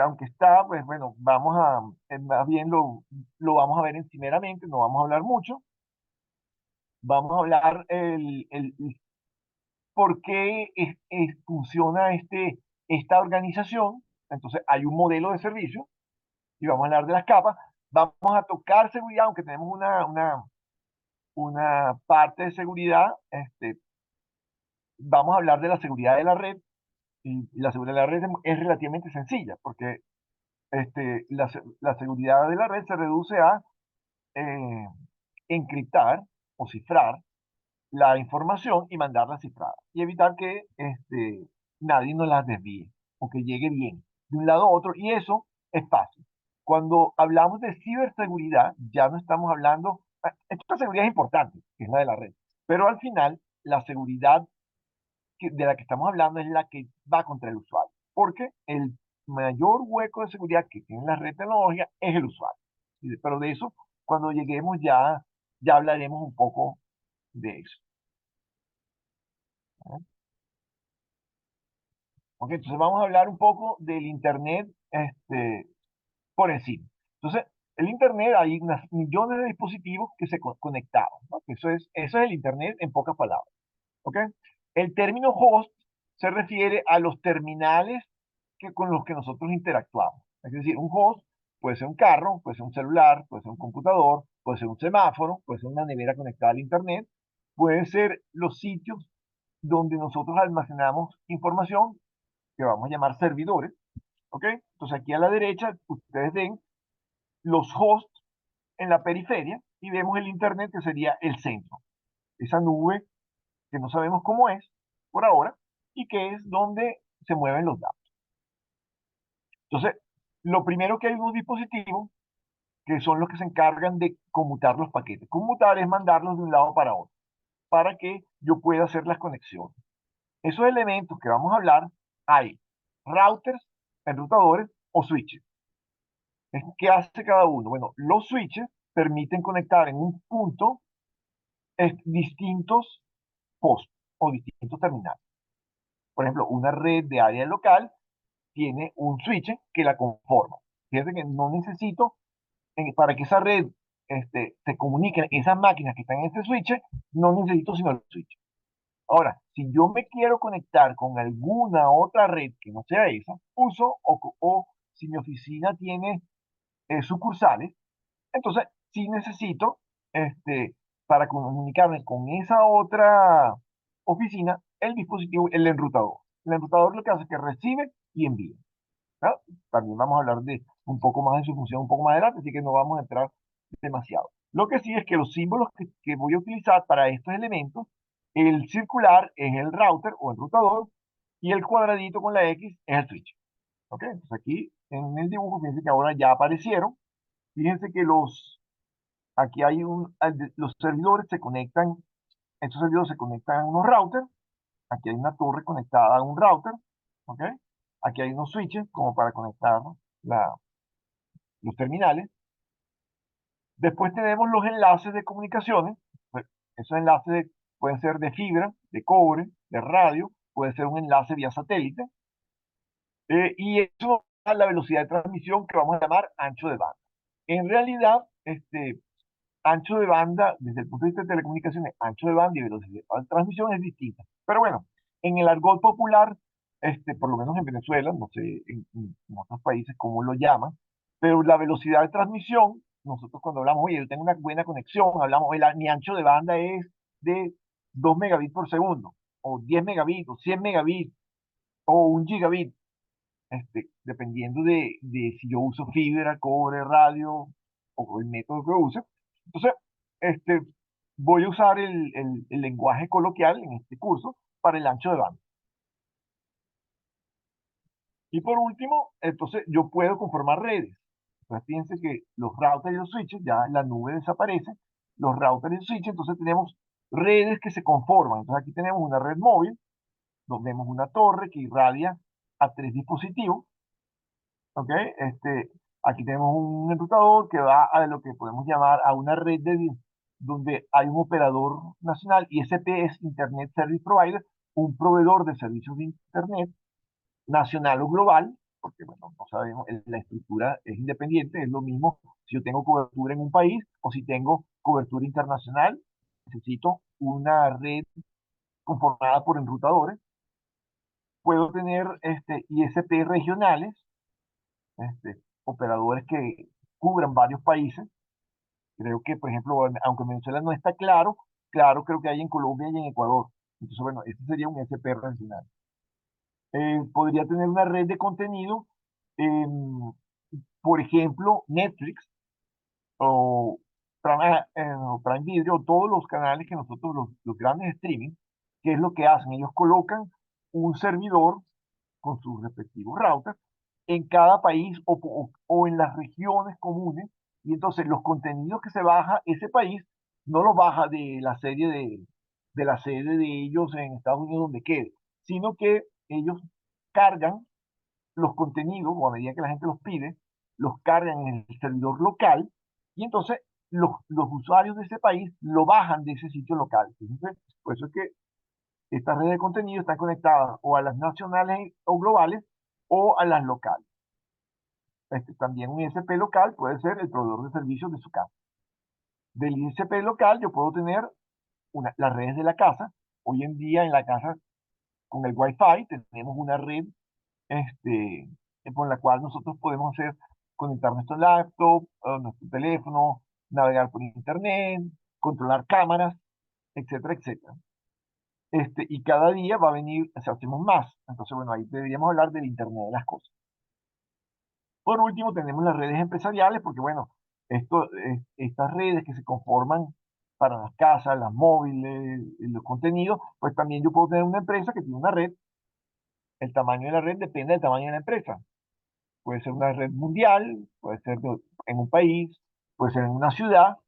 Speaker 1: aunque está, pues bueno, más bien lo vamos a ver encimeramente, no vamos a hablar mucho. Vamos a hablar el por qué funciona esta organización. Entonces, hay un modelo de servicio y vamos a hablar de las capas. Vamos a tocar seguridad, aunque tenemos una parte de seguridad. Vamos a hablar de la seguridad de la red, y la seguridad de la red es relativamente sencilla, porque la seguridad de la red se reduce a eh, encriptar o cifrar la información y mandarla cifrada, y evitar que nadie nos las desvíe o que llegue bien de un lado a otro, y eso es fácil. Cuando hablamos de ciberseguridad, ya no estamos hablando, esta seguridad es importante, que es la de la red, pero al final la seguridad de la que estamos hablando es la que va contra el usuario, porque el mayor hueco de seguridad que tiene la red tecnológica es el usuario. Pero de eso, cuando lleguemos ya hablaremos un poco de eso. ¿Eh? Ok, entonces vamos a hablar un poco del Internet por encima. Entonces, el Internet, hay millones de dispositivos que se conectaron, ¿no? Eso es el Internet en pocas palabras. ¿Ok? El término host se refiere a los terminales con los que nosotros interactuamos. Es decir, un host puede ser un carro, puede ser un celular, puede ser un computador, puede ser un semáforo, puede ser una nevera conectada al Internet, pueden ser los sitios donde nosotros almacenamos información que vamos a llamar servidores. ¿Ok? Entonces aquí a la derecha ustedes ven los hosts en la periferia y vemos el Internet que sería el centro. Esa nube que no sabemos cómo es por ahora y que es donde se mueven los datos. Entonces, lo primero que hay unos dispositivos que son los que se encargan de conmutar los paquetes. Conmutar es mandarlos de un lado para otro, para que yo pueda hacer las conexiones. Esos elementos que vamos a hablar, hay routers, enrutadores o switches. ¿Qué hace cada uno? Bueno, los switches permiten conectar en un punto distintos hosts o distintos terminales. Por ejemplo, una red de área local tiene un switch que la conforma. Fíjate que no necesito, para que esa red se comuniquen esas máquinas que están en ese switch, no necesito sino el switch. Ahora, si yo me quiero conectar con alguna otra red que no sea esa, uso o si mi oficina tiene sucursales, entonces sí necesito, para comunicarme con esa otra oficina, el dispositivo, el enrutador. El enrutador lo que hace es que recibe y envía. ¿No? También vamos a hablar de un poco más de su función un poco más adelante, así que no vamos a entrar demasiado. Lo que sí es que los símbolos que voy a utilizar para estos elementos, el circular es el router o enrutador y el cuadradito con la X es el switch. ¿Ok? Entonces aquí en el dibujo, fíjense que ahora ya aparecieron. Fíjense que aquí hay los servidores se conectan, estos servidores se conectan a unos routers. Aquí hay una torre conectada a un router. ¿Ok? Aquí hay unos switches como para conectar la, los terminales. Después tenemos los enlaces de comunicaciones. Pues, esos enlaces pueden ser de fibra, de cobre, de radio, puede ser un enlace vía satélite. Y eso a la velocidad de transmisión que vamos a llamar ancho de banda. En realidad, ancho de banda, desde el punto de vista de telecomunicaciones, ancho de banda y velocidad de transmisión es distinta. Pero bueno, en el argot popular, por lo menos en Venezuela, no sé en otros países cómo lo llaman, pero la velocidad de transmisión, nosotros cuando hablamos, oye, yo tengo una buena conexión, hablamos, oye, mi ancho de banda es de 2 megabits por segundo, o 10 megabits, o 100 megabits, o 1 gigabit, dependiendo de si yo uso fibra, cobre, radio, o el método que use. Entonces, este, voy a usar el lenguaje coloquial en este curso para el ancho de banda. Y por último, entonces yo puedo conformar redes. Entonces fíjense que los routers y los switches, ya la nube desaparece, los routers y los switches, entonces tenemos redes que se conforman. Entonces aquí tenemos una red móvil, donde vemos una torre que irradia a 3 dispositivos. ¿Ok? Aquí tenemos un enrutador que va a lo que podemos llamar a una red donde hay un operador nacional. ISP es Internet Service Provider, un proveedor de servicios de Internet nacional o global, porque bueno, no sabemos, la estructura es independiente, es lo mismo si yo tengo cobertura en un país o si tengo cobertura internacional, necesito una red conformada por enrutadores. Puedo tener ISP regionales, operadores que cubran varios países. Creo que, por ejemplo, aunque en Venezuela no está claro, claro creo que hay en Colombia y en Ecuador. Entonces, bueno, este sería un SP regional. Podría tener una red de contenido, em, por ejemplo, Netflix o o Prime Video, o todos los canales que nosotros, los grandes streaming, ¿qué es lo que hacen? Ellos colocan un servidor con sus respectivos routers en cada país o en las regiones comunes, y entonces los contenidos que se baja ese país no los baja de la serie de la sede de ellos en Estados Unidos donde quede, sino que ellos cargan los contenidos, o a medida que la gente los pide, los cargan en el servidor local, y entonces los usuarios de ese país lo bajan de ese sitio local. Entonces, por eso es que estas redes de contenido están conectadas o a las nacionales o globales o a las locales. También un ISP local puede ser el proveedor de servicios de su casa. Del ISP local yo puedo tener las redes de la casa. Hoy en día en la casa con el Wi-Fi tenemos una red este, por la cual nosotros podemos conectar nuestro laptop, nuestro teléfono, navegar por internet, controlar cámaras, etcétera, etcétera. Y cada día va a venir, o sea, hacemos más. Entonces, bueno, ahí deberíamos hablar del Internet de las cosas. Por último, tenemos las redes empresariales, porque bueno, estas redes que se conforman para las casas, las móviles, los contenidos, pues también yo puedo tener una empresa que tiene una red. El tamaño de la red depende del tamaño de la empresa. puede ser una red mundial, puede ser en un país, puede ser en una ciudad,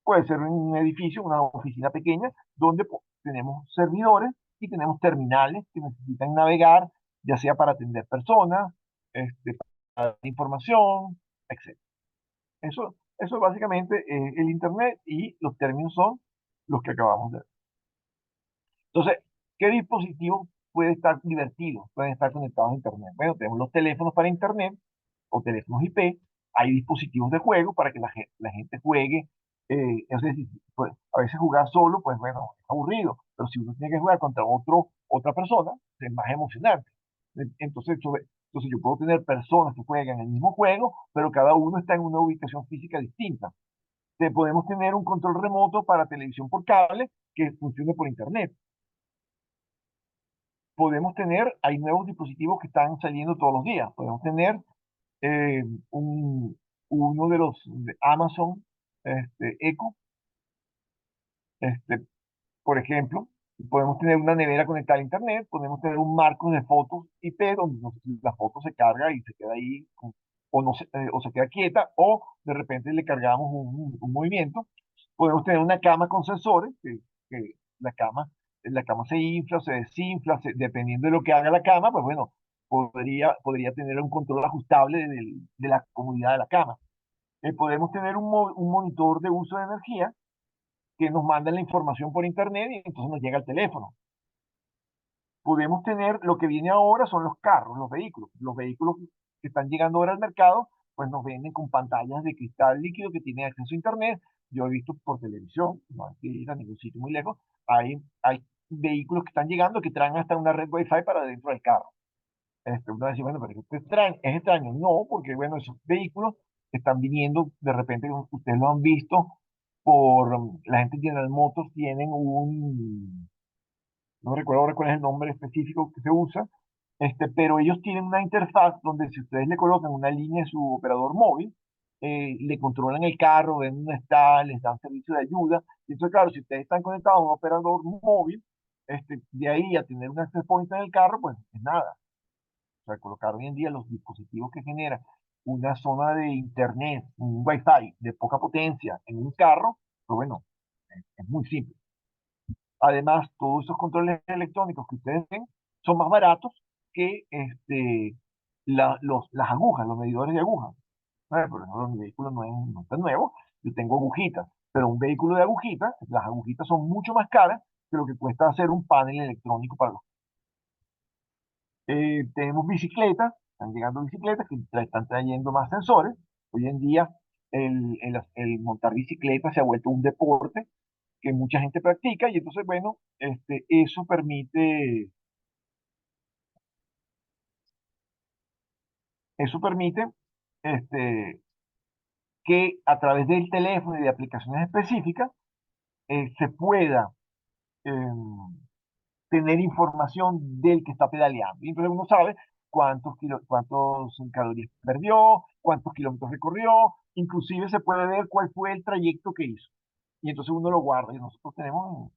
Speaker 1: puede ser en un edificio, una oficina pequeña, donde tenemos servidores y tenemos terminales que necesitan navegar, ya sea para atender personas, para dar información, etc. Eso básicamente es el Internet y los términos son los que acabamos de ver. Entonces, ¿qué dispositivos pueden estar divertidos, pueden estar conectados a Internet? Bueno, tenemos los teléfonos para Internet o teléfonos IP, hay dispositivos de juego para que la gente juegue. Es decir, pues, a veces jugar solo, pues bueno, es aburrido, pero si uno tiene que jugar contra otra persona, es más emocionante. Entonces yo puedo tener personas que juegan el mismo juego, pero cada uno está en una ubicación física distinta. Podemos tener un control remoto para televisión por cable que funcione por Internet. Hay nuevos dispositivos que están saliendo todos los días. Podemos tener eh, un, uno de los de Amazon Echo, este, por ejemplo. Podemos tener una nevera conectada a Internet, podemos tener un marco de fotos IP donde la foto se carga y se queda ahí, o, no se, o se queda quieta, o de repente le cargamos un movimiento. Podemos tener una cama con sensores, que la cama se infla, se desinfla, dependiendo de lo que haga la cama, pues bueno, podría tener un control ajustable de la comodidad de la cama. Podemos tener un monitor de uso de energía que nos manda la información por internet y entonces nos llega al teléfono. Podemos tener lo que viene ahora son los carros, los vehículos. Los vehículos que están llegando ahora al mercado, pues nos venden con pantallas de cristal líquido que tienen acceso a internet. Yo he visto por televisión, no hay que ir a ningún sitio muy lejos, hay vehículos que están llegando que traen hasta una red Wi-Fi para dentro del carro. Uno va a decir, bueno, pero es extraño. No, porque bueno, esos vehículos están viniendo, de repente ustedes lo han visto, la gente de General Motors tienen no recuerdo ahora cuál es el nombre específico que se usa, pero ellos tienen una interfaz donde si ustedes le colocan una línea de su operador móvil, le controlan el carro, ven dónde está, les dan servicio de ayuda. Y entonces, claro, si ustedes están conectados a un operador móvil, de ahí a tener un access point en el carro, pues es nada. O sea, colocar hoy en día los dispositivos que generan una zona de internet, un Wi-Fi de poca potencia en un carro, pues bueno, es muy simple. Además, todos esos controles electrónicos que ustedes ven son más baratos que las agujas, los medidores de agujas. Por ejemplo, mi vehículo no es tan nuevo, yo tengo agujitas, pero un vehículo de agujitas, las agujitas son mucho más caras que lo que cuesta hacer un panel electrónico para los. Tenemos bicicletas, están llegando bicicletas que están trayendo más sensores. Hoy en día el montar bicicleta se ha vuelto un deporte que mucha gente practica y entonces, bueno, eso permite este, que a través del teléfono y de aplicaciones específicas se pueda em, tener información del que está pedaleando. Y entonces uno sabe cuántos calorías perdió, cuántos kilómetros recorrió, inclusive se puede ver cuál fue el trayecto que hizo. Y entonces uno lo guarda. Y nosotros tenemos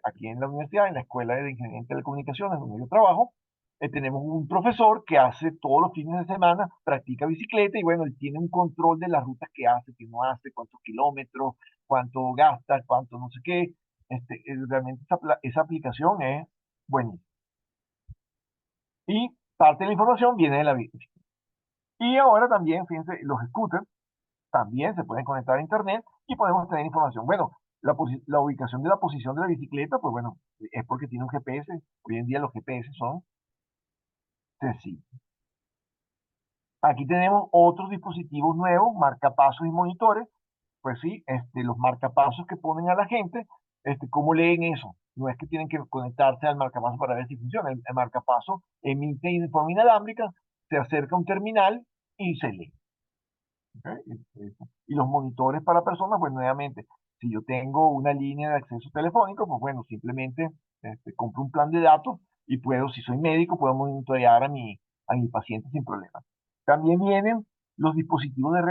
Speaker 1: aquí en la universidad, en la Escuela de Ingeniería en Telecomunicaciones, donde yo trabajo, tenemos un profesor que hace todos los fines de semana, practica bicicleta y bueno, él tiene un control de las rutas que hace, que no hace, cuántos kilómetros, cuánto gasta, cuánto no sé qué. Realmente esa aplicación es buenísima. Y parte de la información viene de la bicicleta. Y ahora también, fíjense, los scooters también se pueden conectar a internet y podemos tener información. Bueno, la ubicación de la posición de la bicicleta, pues bueno, es porque tiene un GPS. Hoy en día los GPS son sencillos. Aquí tenemos otros dispositivos nuevos, marcapasos y monitores. Pues sí, los marcapasos que ponen a la gente, ¿cómo leen eso? No es que tienen que conectarse al marcapaso para ver si funciona. El marcapaso emite de forma inalámbrica, se acerca a un terminal y se lee. ¿Ok? Y los monitores para personas, pues nuevamente, si yo tengo una línea de acceso telefónico, pues bueno, simplemente compro un plan de datos y puedo, si soy médico, puedo monitorear a mi paciente sin problema. También vienen los dispositivos de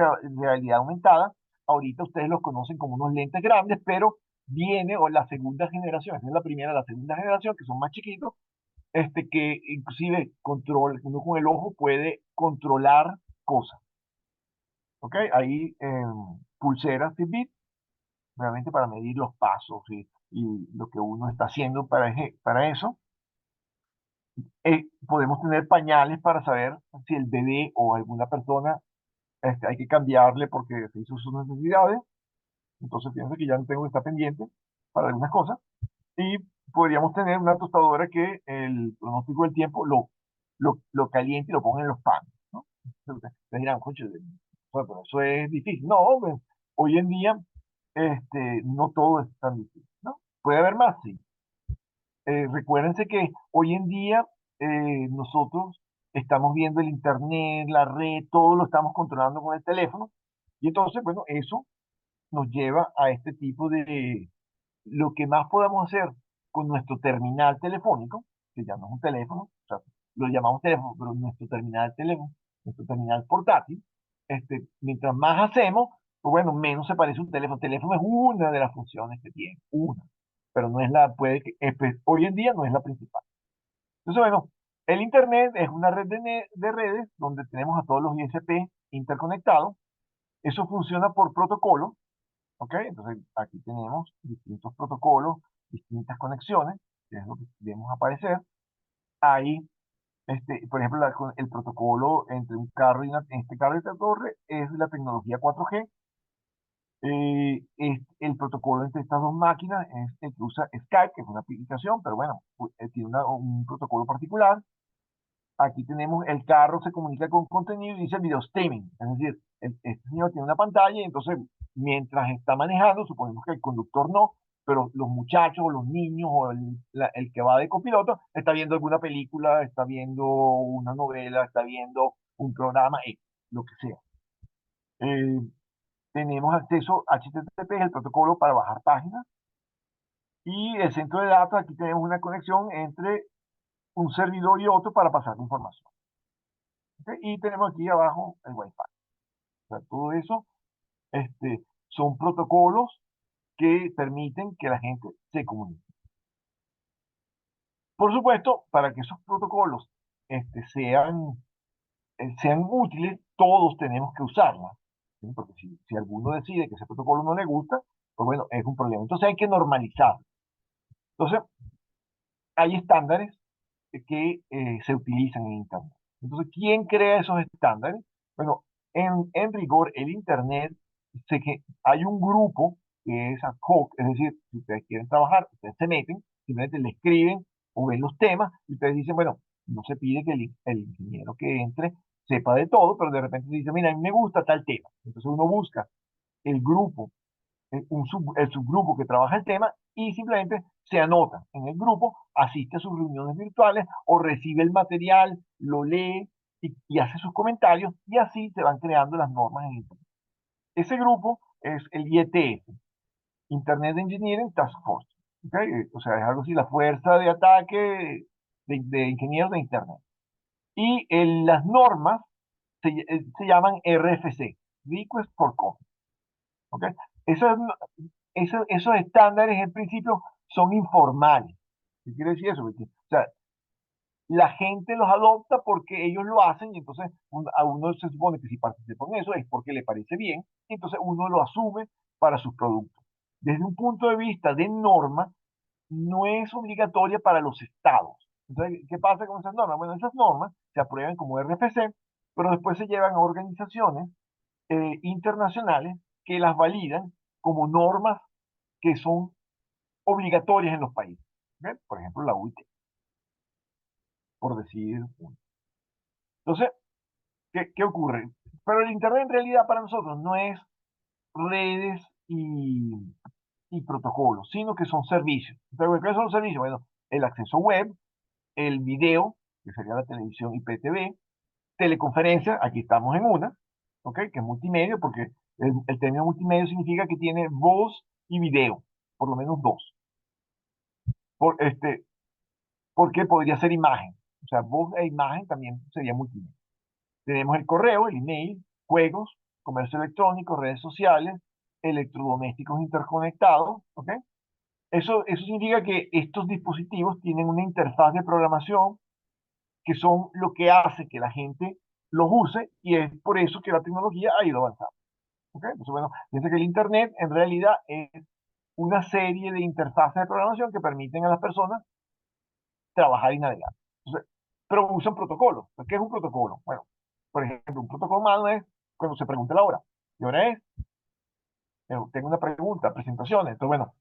Speaker 1: realidad aumentada. Ahorita ustedes los conocen como unos lentes grandes, pero viene o la segunda generación, esa es la primera, la segunda generación, que son más chiquitos, que inclusive uno con el ojo puede controlar cosas, ¿ok? Hay pulseras Fitbit, realmente para medir los pasos y lo que uno está haciendo para eso. Podemos tener pañales para saber si el bebé o alguna persona hay que cambiarle porque se hizo sus necesidades. Entonces pienso que ya no tengo que estar pendiente para algunas cosas. Y podríamos tener una tostadora que el pronóstico del tiempo lo caliente y lo ponga en los panes, ¿no? Ustedes dirán, "Concho, bueno, pero eso es difícil". No, hombre, hoy en día no todo es tan difícil, ¿no? Puede haber más, sí. Recuérdense que hoy en día nosotros estamos viendo el internet, la red, todo lo estamos controlando con el teléfono. Y entonces, bueno, eso nos lleva a este tipo de lo que más podamos hacer con nuestro terminal telefónico, que ya no es un teléfono, o sea, lo llamamos teléfono, pero nuestro terminal teléfono, nuestro terminal portátil, mientras más hacemos, pues bueno, menos se parece a un teléfono. El teléfono es una de las funciones que tiene, una, pero no es hoy en día no es la principal. Entonces, bueno, el Internet es una red de redes donde tenemos a todos los ISP interconectados. Eso funciona por protocolo, ¿ok? Entonces, aquí tenemos distintos protocolos, distintas conexiones, que es lo que vemos aparecer. Ahí, por ejemplo, el protocolo entre un carro este carro y esta torre es la tecnología 4G. El protocolo entre estas dos máquinas es el que usa Skype, que es una aplicación, pero bueno, tiene un protocolo particular. Aquí tenemos el carro se comunica con contenido y dice video streaming. Es decir, este señor tiene una pantalla y entonces mientras está manejando, suponemos que el conductor no, pero los muchachos o los niños o el que va de copiloto está viendo alguna película, está viendo una novela, está viendo un programa, lo que sea. Eh, Tenemos acceso a HTTP, el protocolo para bajar páginas, y el centro de datos, aquí tenemos una conexión entre un servidor y otro para pasar información. ¿Ok? Y tenemos aquí abajo el Wi-Fi. O sea, todo eso son protocolos que permiten que la gente se comunique. Por supuesto, para que esos protocolos sean útiles, todos tenemos que usarla. ¿Sí? Porque si alguno decide que ese protocolo no le gusta, pues bueno, es un problema. Entonces hay que normalizarlo. Entonces, hay estándares que se utilizan en Internet. Entonces, ¿quién crea esos estándares? Bueno, en rigor, el Internet, sé que hay un grupo que es ad hoc, es decir, si ustedes quieren trabajar, ustedes se meten, simplemente le escriben o ven los temas y ustedes dicen, bueno, no se pide que el ingeniero que entre sepa de todo, pero de repente se dice, mira, a mí me gusta tal tema. Entonces uno busca el grupo el subgrupo que trabaja el tema y simplemente se anota en el grupo, asiste a sus reuniones virtuales o recibe el material, lo lee y hace sus comentarios y así se van creando las normas en Internet. Ese grupo es el IETF, Internet Engineering Task Force. ¿Okay? O sea, es algo así, la fuerza de ataque de ingenieros de Internet. Y las normas se llaman RFC, Request for Comment. ¿Okay? Esas esos estándares en principio son informales. ¿Qué quiere decir eso? Porque, o sea, la gente los adopta porque ellos lo hacen y entonces a uno se supone que si participa en eso es porque le parece bien y entonces uno lo asume para sus productos. Desde un punto de vista de norma, no es obligatoria para los estados. Entonces, ¿qué pasa con esas normas? Bueno, esas normas se aprueban como RFC, pero después se llevan a organizaciones internacionales que las validan como normas que son obligatorias en los países. ¿Okay? Por ejemplo, la UIT, por decir uno. Entonces, ¿qué ocurre? Pero el Internet en realidad para nosotros no es redes y protocolos, sino que son servicios. Entonces, ¿qué son servicios? Bueno, el acceso web, el video, que sería la televisión IPTV, teleconferencia, aquí estamos en una, ¿ok? Que es multimedia, porque el término multimedia significa que tiene voz y video, por lo menos dos. Por, porque podría ser imagen. O sea, voz e imagen también sería multimedia. Tenemos el correo, el email, juegos, comercio electrónico, redes sociales, electrodomésticos interconectados, ¿ok? Eso significa que estos dispositivos tienen una interfaz de programación que son lo que hace que la gente los use y es por eso que la tecnología ha ido avanzando. ¿Okay? Entonces, bueno, piensa que el Internet en realidad es una serie de interfaces de programación que permiten a las personas trabajar y navegar. Entonces, pero usan protocolos. ¿Qué es un protocolo? Bueno, por ejemplo, un protocolo humano es cuando se pregunta la hora. ¿Qué hora es? Tengo una pregunta, presentaciones. Entonces, bueno,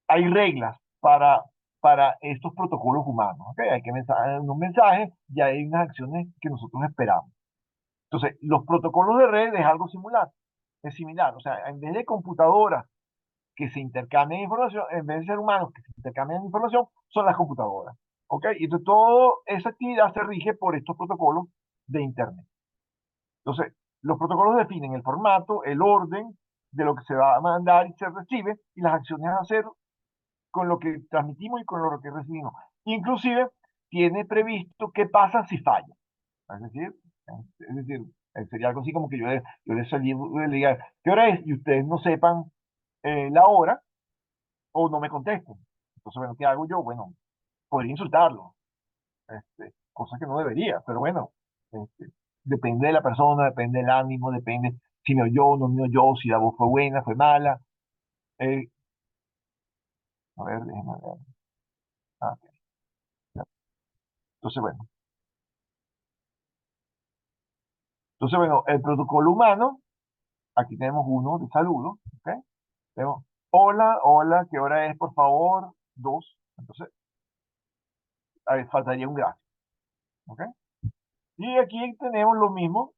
Speaker 1: hay reglas para estos protocolos humanos. ¿Okay? Hay que unos mensajes y hay unas acciones que nosotros esperamos. Entonces, los protocolos de red es algo similar. Es similar. O sea, en vez de computadoras que se intercambian información, en vez de ser humanos que se intercambian información, son las computadoras. ¿Ok? Y entonces, toda esa actividad se rige por estos protocolos de Internet. Entonces, los protocolos definen el formato, el orden de lo que se va a mandar y se recibe y las acciones a hacer con lo que transmitimos y con lo que recibimos. Inclusive, tiene previsto qué pasa si falla. Es decir, sería algo así como que yo les salí, le diga, ¿qué hora es? Y ustedes no sepan la hora o no me contesten. Entonces, bueno, ¿qué hago yo? Bueno, podría insultarlo, cosa que no debería, pero bueno, depende de la persona, depende del ánimo, depende si me oyó o no me oyó, si la voz fue buena, fue mala. Eh, a ver, déjenme ver. Ah, ok, ya. Entonces, bueno. Entonces, bueno, el protocolo humano, aquí tenemos uno de saludo, ¿ok? Tenemos, hola, hola, ¿qué hora es, por favor? Dos. Entonces, a ver, faltaría un gráfico, ¿ok? Y aquí tenemos lo mismo,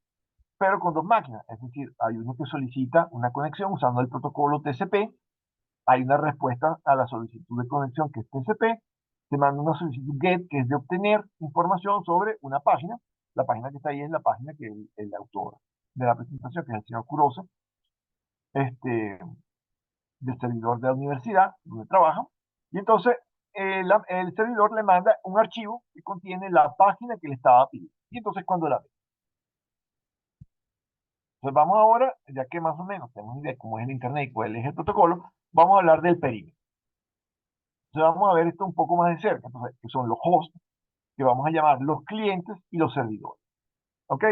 Speaker 1: pero con dos máquinas. Es decir, hay uno que solicita una conexión usando el protocolo TCP, hay una respuesta a la solicitud de conexión que es TCP, se manda una solicitud GET que es de obtener información sobre una página. La página que está ahí es la página que el autor de la presentación, que es el señor Kurosa, este, del servidor de la universidad donde trabaja. Y entonces el servidor le manda un archivo que contiene la página que le estaba pidiendo. Y entonces cuando la ve. Entonces vamos ahora, ya que más o menos tenemos idea de cómo es el Internet y cuál es el protocolo, vamos a hablar del perímetro. Entonces vamos a ver esto un poco más de cerca, entonces, que son los hosts, que vamos a llamar los clientes y los servidores. ¿Ok?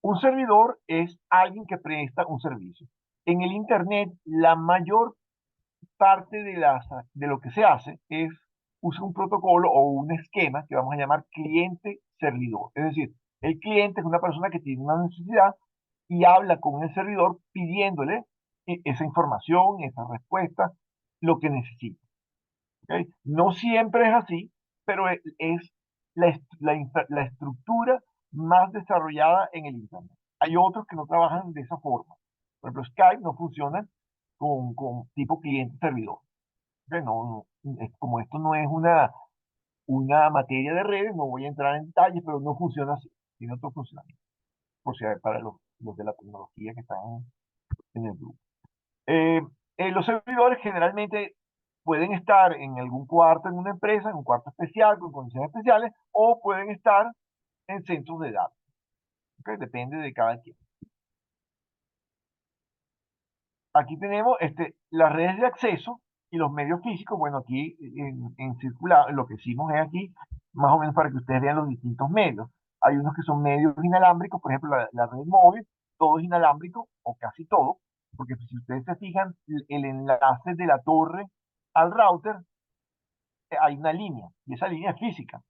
Speaker 1: Un servidor es alguien que presta un servicio. En el Internet, la mayor parte de lo que se hace es usar un protocolo o un esquema que vamos a llamar cliente-servidor. Es decir, el cliente es una persona que tiene una necesidad y habla con el servidor pidiéndole esa información, esa respuesta, lo que necesita. ¿Okay? No siempre es así, pero es la estructura más desarrollada en el Internet. Hay otros que no trabajan de esa forma. Por ejemplo, Skype no funciona con tipo cliente-servidor. ¿Okay? Como esto no es una materia de redes, no voy a entrar en detalles, pero no funciona así. Tiene otro funcionamiento. Por si para los de la tecnología que están en el grupo. Eh, los servidores generalmente pueden estar en algún cuarto en una empresa, en un cuarto especial, con condiciones especiales, o pueden estar en centros de datos. ¿Okay? Depende de cada quien. Aquí tenemos las redes de acceso y los medios físicos. Bueno, aquí en circular, lo que hicimos es aquí, más o menos para que ustedes vean los distintos medios. Hay unos que son medios inalámbricos, por ejemplo, la red móvil, todo es inalámbrico, o casi todo, porque si ustedes se fijan, el enlace de la torre al router, hay una línea, y esa línea es física.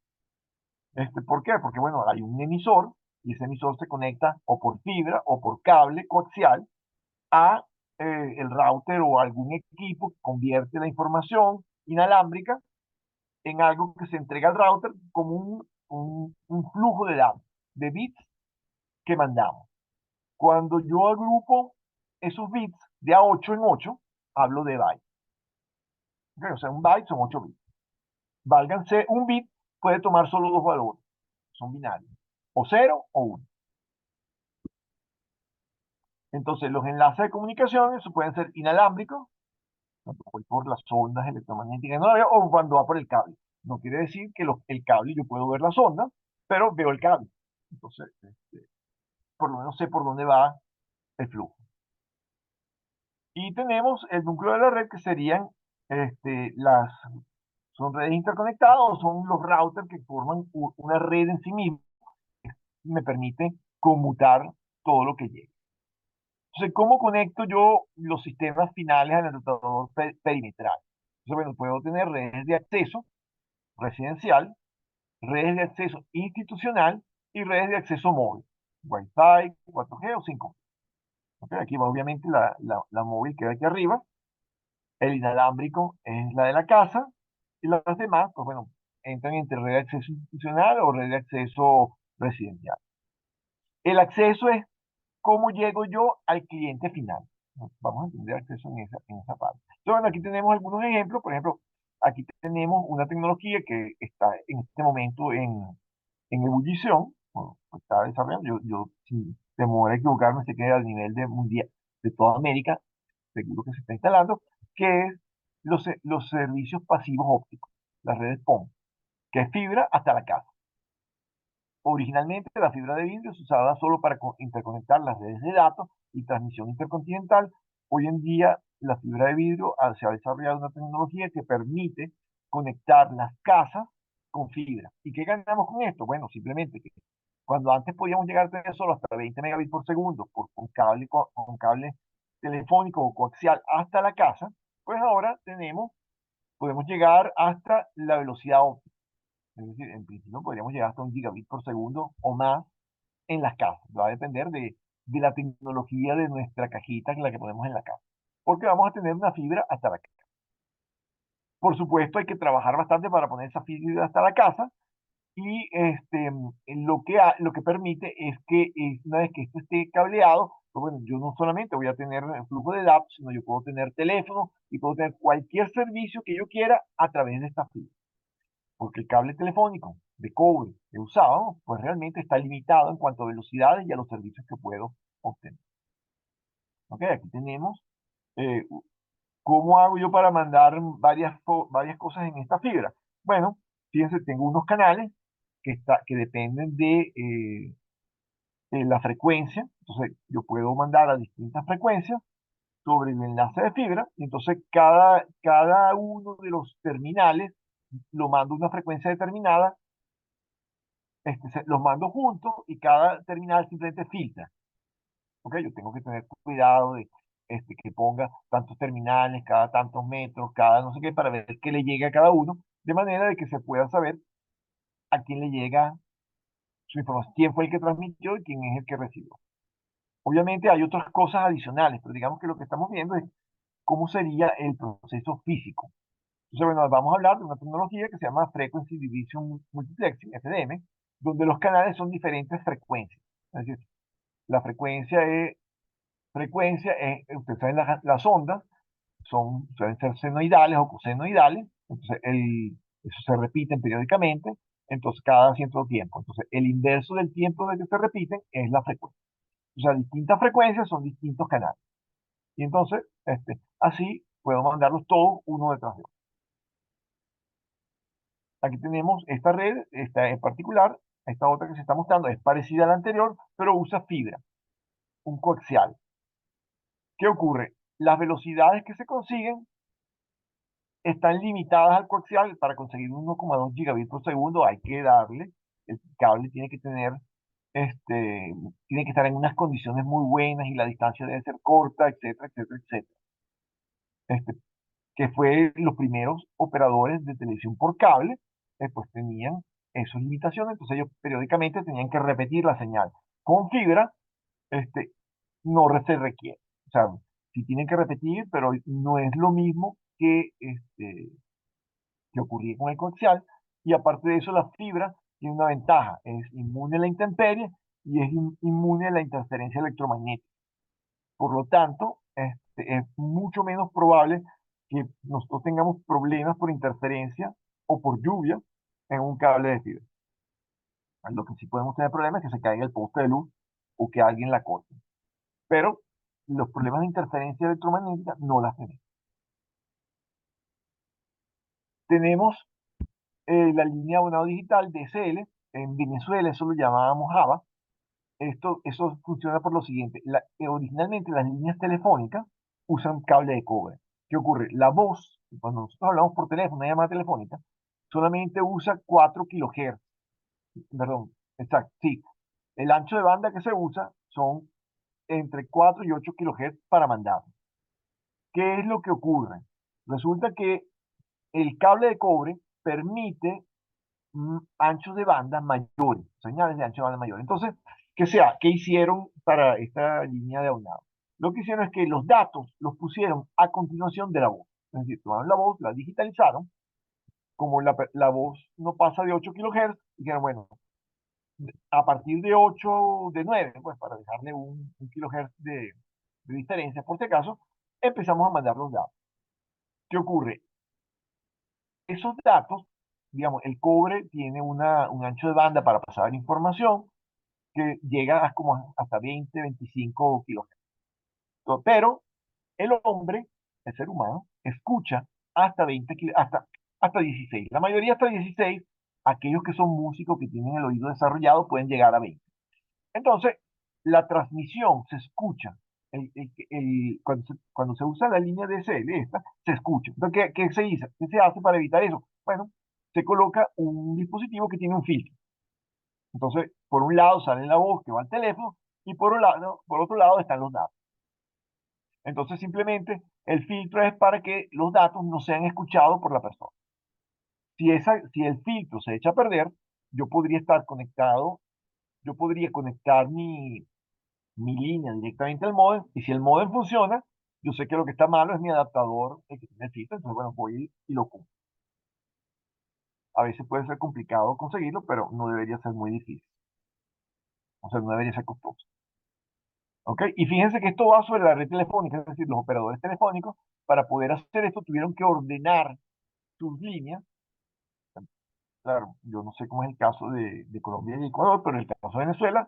Speaker 1: ¿Por qué? Porque, bueno, hay un emisor, y ese emisor se conecta o por fibra o por cable coaxial a el router o algún equipo que convierte la información inalámbrica en algo que se entrega al router como un flujo de datos, de bits que mandamos. Cuando yo agrupo esos bits de a 8 en 8, hablo de bytes. ¿Okay? O sea, un byte son 8 bits. Válganse, un bit puede tomar solo dos valores, son binarios, o 0 o 1. Entonces, los enlaces de comunicación eso pueden ser inalámbricos, por las ondas electromagnéticas, no, o cuando va por el cable. No quiere decir que el cable yo puedo ver las ondas, pero veo el cable. Entonces, por lo menos sé por dónde va el flujo. Y tenemos el núcleo de la red que serían las son redes interconectadas o son los routers que forman una red en sí misma y me permite conmutar todo lo que llegue. Entonces, ¿cómo conecto yo los sistemas finales al enrutador perimetral? Entonces, bueno, puedo tener redes de acceso residencial, redes de acceso institucional y redes de acceso móvil, Wi-Fi, 4G o 5G. ¿Ok? Aquí va obviamente la móvil queda aquí arriba, el inalámbrico es la de la casa y las demás, pues bueno, entran entre red de acceso institucional o red de acceso residencial. El acceso es cómo llego yo al cliente final. Vamos a entender acceso en esa parte. Entonces, bueno, aquí tenemos algunos ejemplos. Por ejemplo, aquí tenemos una tecnología que está en este momento en ebullición. Bueno, pues está desarrollando. Yo sin temor a equivocarme, sé que a nivel de mundial, de toda América, seguro que se está instalando, que es los servicios pasivos ópticos, las redes PON, que es fibra hasta la casa. Originalmente la fibra de vidrio se usaba solo para interconectar las redes de datos y transmisión intercontinental. Hoy en día la fibra de vidrio se ha desarrollado una tecnología que permite conectar las casas con fibra. ¿Y qué ganamos con esto? Bueno, simplemente que cuando antes podíamos llegar a tener solo hasta 20 megabits por segundo con cable telefónico o coaxial hasta la casa, pues ahora podemos llegar hasta la velocidad óptica. Es decir, en principio podríamos llegar hasta un gigabit por segundo o más en las casas. Va a depender de la tecnología de nuestra cajita, la que ponemos en la casa. Porque vamos a tener una fibra hasta la casa. Por supuesto, hay que trabajar bastante para poner esa fibra hasta la casa. Y lo que permite es que una vez que esto esté cableado, pues bueno, yo no solamente voy a tener flujo de datos, sino yo puedo tener teléfono y puedo tener cualquier servicio que yo quiera a través de esta fibra. Porque el cable telefónico de cobre que usado, pues realmente está limitado en cuanto a velocidades y a los servicios que puedo obtener. Ok, aquí tenemos eh, cómo hago yo para mandar varias cosas en esta fibra. Bueno, fíjense, tengo unos canales que dependen de la frecuencia. Entonces, yo puedo mandar a distintas frecuencias sobre el enlace de fibra. Y entonces, cada uno de los terminales lo mando a una frecuencia determinada, los mando juntos y cada terminal simplemente filtra. ¿Ok? Yo tengo que tener cuidado de que ponga tantos terminales, cada tantos metros, cada no sé qué, para ver qué le llega a cada uno, de manera de que se pueda saber a quién le llega su información, quién fue el que transmitió y quién es el que recibió. Obviamente hay otras cosas adicionales, pero digamos que lo que estamos viendo es cómo sería el proceso físico. Entonces, bueno, vamos a hablar de una tecnología que se llama Frequency Division Multiplexing, FDM, donde los canales son diferentes frecuencias. Es decir, la ustedes saben, las ondas suelen ser senoidales o cosenoidales, entonces eso se repiten periódicamente, entonces cada cierto tiempo. Entonces, el inverso del tiempo de que se repiten es la frecuencia. O sea, distintas frecuencias son distintos canales. Y entonces, así puedo mandarlos todos uno detrás de otro. Aquí tenemos esta red, esta en particular, esta otra que se está mostrando es parecida a la anterior, pero usa fibra, un coaxial. ¿Qué ocurre? Las velocidades que se consiguen están limitadas al coaxial. Para conseguir 1,2 gigabits por segundo hay que darle, el cable tiene que estar en unas condiciones muy buenas y la distancia debe ser corta, etcétera, etcétera, etcétera. Este, que fue los primeros operadores de televisión por cable, pues tenían esas limitaciones, entonces ellos periódicamente tenían que repetir la señal. Con fibra, este, no se requiere. O sea, sí tienen que repetir, pero no es lo mismo que ocurría con el coaxial. Y aparte de eso, la fibra tiene una ventaja, es inmune a la intemperie y es inmune a la interferencia electromagnética. Por lo tanto, es mucho menos probable que nosotros tengamos problemas por interferencia o por lluvia en un cable de fibra. Lo que sí podemos tener problemas es que se caiga el poste de luz o que alguien la corte. Pero los problemas de interferencia electromagnética no las tenemos. Tenemos la línea de abonado digital DSL. En Venezuela eso lo llamábamos Java. Eso funciona por lo siguiente. Originalmente las líneas telefónicas usan cable de cobre. ¿Qué ocurre? La voz, cuando nosotros hablamos por teléfono, una llamada telefónica, solamente usa 4 kilohertz. Perdón, exacto, sí. El ancho de banda que se usa son entre 4 y 8 kilohertz para mandar. ¿Qué es lo que ocurre? Resulta que el cable de cobre permite anchos de banda mayores, señales de ancho de banda mayores. Entonces, ¿qué hicieron para esta línea de aunado? Lo que hicieron es que los datos los pusieron a continuación de la voz. Es decir, tomaron la voz, la digitalizaron, como la voz no pasa de 8 kilohertz, dijeron, bueno, a partir de 8, de 9, pues para dejarle un kilohertz de diferencia, por si acaso, empezamos a mandar los datos. ¿Qué ocurre? Esos datos, digamos, el cobre tiene un ancho de banda para pasar información que llega a como hasta 20, 25 kilohertz. Pero el hombre, el ser humano, escucha hasta 20, hasta 16. La mayoría hasta 16. Aquellos que son músicos que tienen el oído desarrollado pueden llegar a 20. Entonces, la transmisión se escucha. Cuando se usa la línea DSL, esta, se escucha. Entonces, ¿qué se dice? ¿Qué se hace para evitar eso? Bueno, se coloca un dispositivo que tiene un filtro. Entonces, por un lado sale la voz que va al teléfono y por otro lado están los datos. Entonces, simplemente el filtro es para que los datos no sean escuchados por la persona. Si el filtro se echa a perder, yo podría estar conectado, yo podría conectar mi línea directamente al modem, y si el modem funciona, yo sé que lo que está malo es mi adaptador, el que tiene el filtro, entonces bueno, voy y lo compro. A veces puede ser complicado conseguirlo, pero no debería ser muy difícil. O sea, no debería ser costoso. ¿Ok? Y fíjense que esto va sobre la red telefónica, es decir, los operadores telefónicos, para poder hacer esto, tuvieron que ordenar sus líneas. Claro, yo no sé cómo es el caso de Colombia y Ecuador, pero en el caso de Venezuela,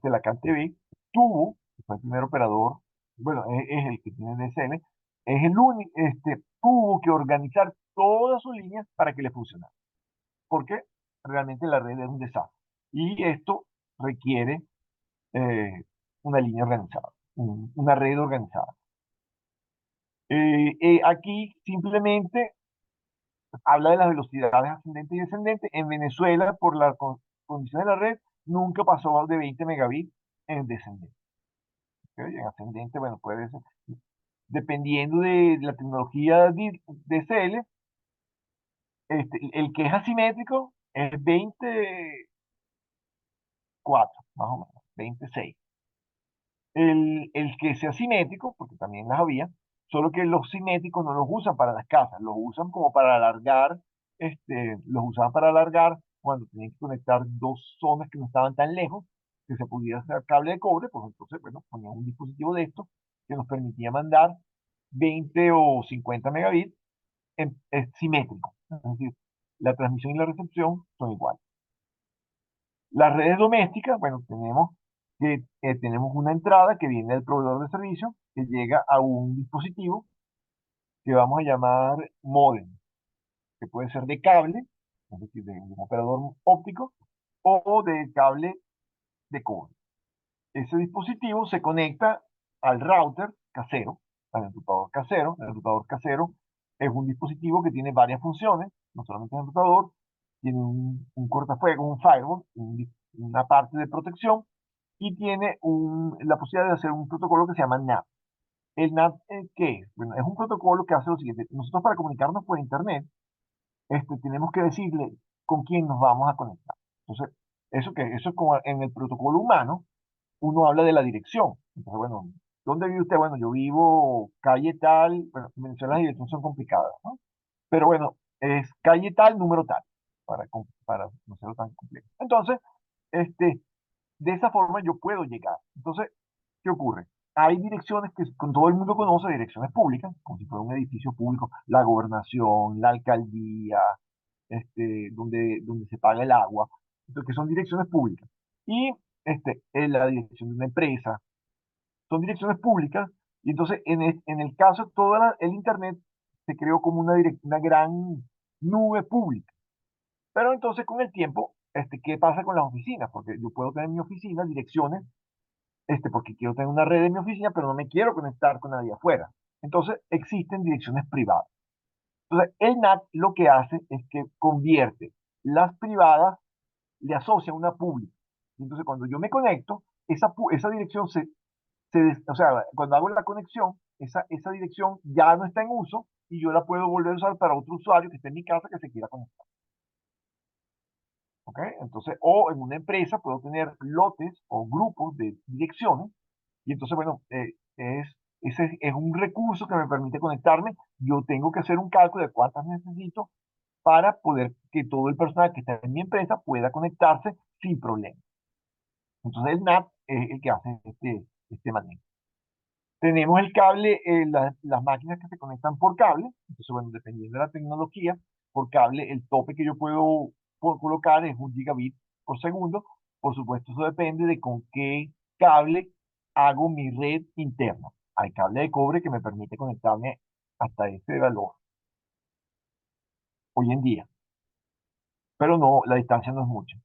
Speaker 1: la CanTV tuvo, fue el primer operador, bueno, es el que tiene DSL, es el único, tuvo que organizar todas sus líneas para que le funcionara, porque realmente la red es un desastre. Y esto requiere eh, una línea organizada, una red organizada. Aquí simplemente habla de las velocidades ascendentes y descendentes. En Venezuela, por la condición de la red, nunca pasó de 20 megabits en descendente. ¿Okay? En ascendente, bueno, puede ser. Dependiendo de la tecnología DSL, el que es asimétrico es 24, más o menos, 26. El que sea simétrico, porque también las había, solo que los simétricos no los usan para las casas, los usan como para alargar, los usaban para alargar cuando tenían que conectar dos zonas que no estaban tan lejos, que se pudiera hacer cable de cobre, pues entonces, bueno, ponían un dispositivo de esto que nos permitía mandar 20 o 50 megabits es simétrico. Es decir, la transmisión y la recepción son iguales. Las redes domésticas, bueno, tenemos una entrada que viene del proveedor de servicio que llega a un dispositivo que vamos a llamar módem, que puede ser de cable, es decir, de un operador óptico, o de cable de cobre. Ese dispositivo se conecta al router casero, al enrutador casero. El enrutador casero es un dispositivo que tiene varias funciones, no solamente el enrutador, tiene un cortafuegos, un firewall, una parte de protección, y tiene la posibilidad de hacer un protocolo que se llama NAT. ¿El NAT qué es? Bueno, es un protocolo que hace lo siguiente. Nosotros para comunicarnos por Internet, tenemos que decirle con quién nos vamos a conectar. Entonces, eso es como en el protocolo humano, uno habla de la dirección. Entonces, bueno, ¿dónde vive usted? Bueno, yo vivo calle tal, bueno, en Venezuela las direcciones son complicadas, ¿no? Pero bueno, es calle tal, número tal, para no serlo tan complejo. Entonces, este, de esa forma yo puedo llegar. Entonces, ¿qué ocurre? Hay direcciones que con todo el mundo conoce, direcciones públicas, como si fuera un edificio público, la gobernación, la alcaldía, donde se paga el agua, entonces, que son direcciones públicas. Y la dirección de una empresa, son direcciones públicas, y entonces en el caso de el Internet se creó como una gran nube pública. Pero entonces con el tiempo, ¿qué pasa con las oficinas? Porque yo puedo tener en mi oficina direcciones, porque quiero tener una red en mi oficina, pero no me quiero conectar con nadie afuera. Entonces, existen direcciones privadas. Entonces, el NAT lo que hace es que convierte las privadas, le asocia una pública. Entonces, cuando yo me conecto, esa dirección o sea, cuando hago la conexión, esa dirección ya no está en uso y yo la puedo volver a usar para otro usuario que esté en mi casa que se quiera conectar. ¿Ok? Entonces, o en una empresa puedo tener lotes o grupos de direcciones y entonces, bueno, ese es un recurso que me permite conectarme. Yo tengo que hacer un cálculo de cuántas necesito para poder que todo el personal que está en mi empresa pueda conectarse sin problema. Entonces, el NAT es el que hace este manejo. Tenemos el cable, las máquinas que se conectan por cable. Entonces, bueno, dependiendo de la tecnología, por cable, el tope que yo puedo colocar es 1 gigabit por segundo. Por supuesto, eso depende de con qué cable hago mi red interna. Hay cable de cobre que me permite conectarme hasta ese valor hoy en día, pero no, la distancia no es mucha.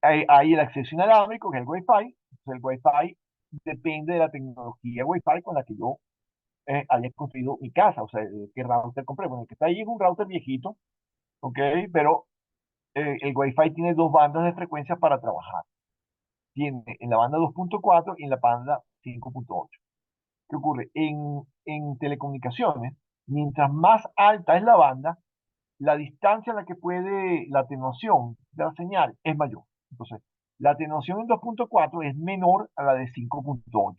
Speaker 1: Hay el acceso inalámbrico, que es el Wi-Fi. Entonces, el Wi-Fi depende de la tecnología Wi-Fi con la que yo haya construido mi casa, o sea, qué router compré. Bueno, el que está ahí es un router viejito, ¿ok? Pero el Wi-Fi tiene dos bandas de frecuencia para trabajar. Tiene en la banda 2.4 y en la banda 5.8. ¿Qué ocurre? En telecomunicaciones, mientras más alta es la banda, la distancia en la que puede la atenuación de la señal es mayor. Entonces, la atenuación en 2.4 es menor a la de 5.8,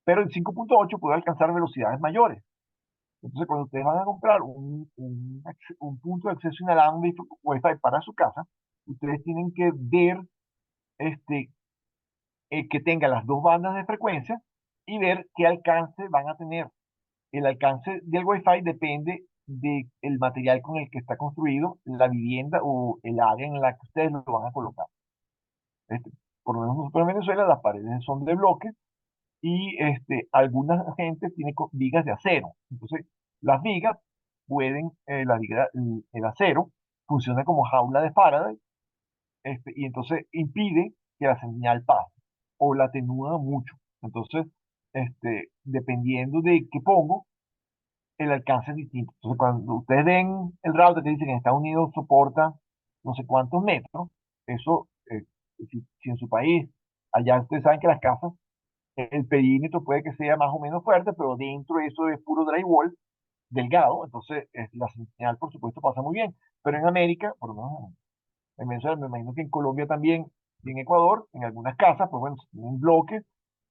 Speaker 1: pero en 5.8 puede alcanzar velocidades mayores. Entonces, cuando ustedes van a comprar un punto de acceso inalámbrico Wi-Fi para su casa, ustedes tienen que ver este, que tenga las dos bandas de frecuencia y ver qué alcance van a tener. El alcance del Wi-Fi depende del material con el que está construido la vivienda o el área en la que ustedes lo van a colocar. Este, por lo menos nosotros en Venezuela las paredes son de bloque y algunas gentes tienen vigas de acero. Entonces, las vigas el acero funciona como jaula de Faraday, y entonces impide que la señal pase o la atenúa mucho. Entonces, dependiendo de qué pongo, el alcance es distinto. Entonces, cuando ustedes ven el router que dice que en Estados Unidos soporta no sé cuántos metros, eso, si en su país, allá ustedes saben que las casas el perímetro puede que sea más o menos fuerte, pero dentro de eso es puro drywall delgado, entonces la señal por supuesto pasa muy bien. Pero en América, por lo menos en Venezuela, me imagino que en Colombia también, y en Ecuador, en algunas casas, pues bueno, si tienen un bloque,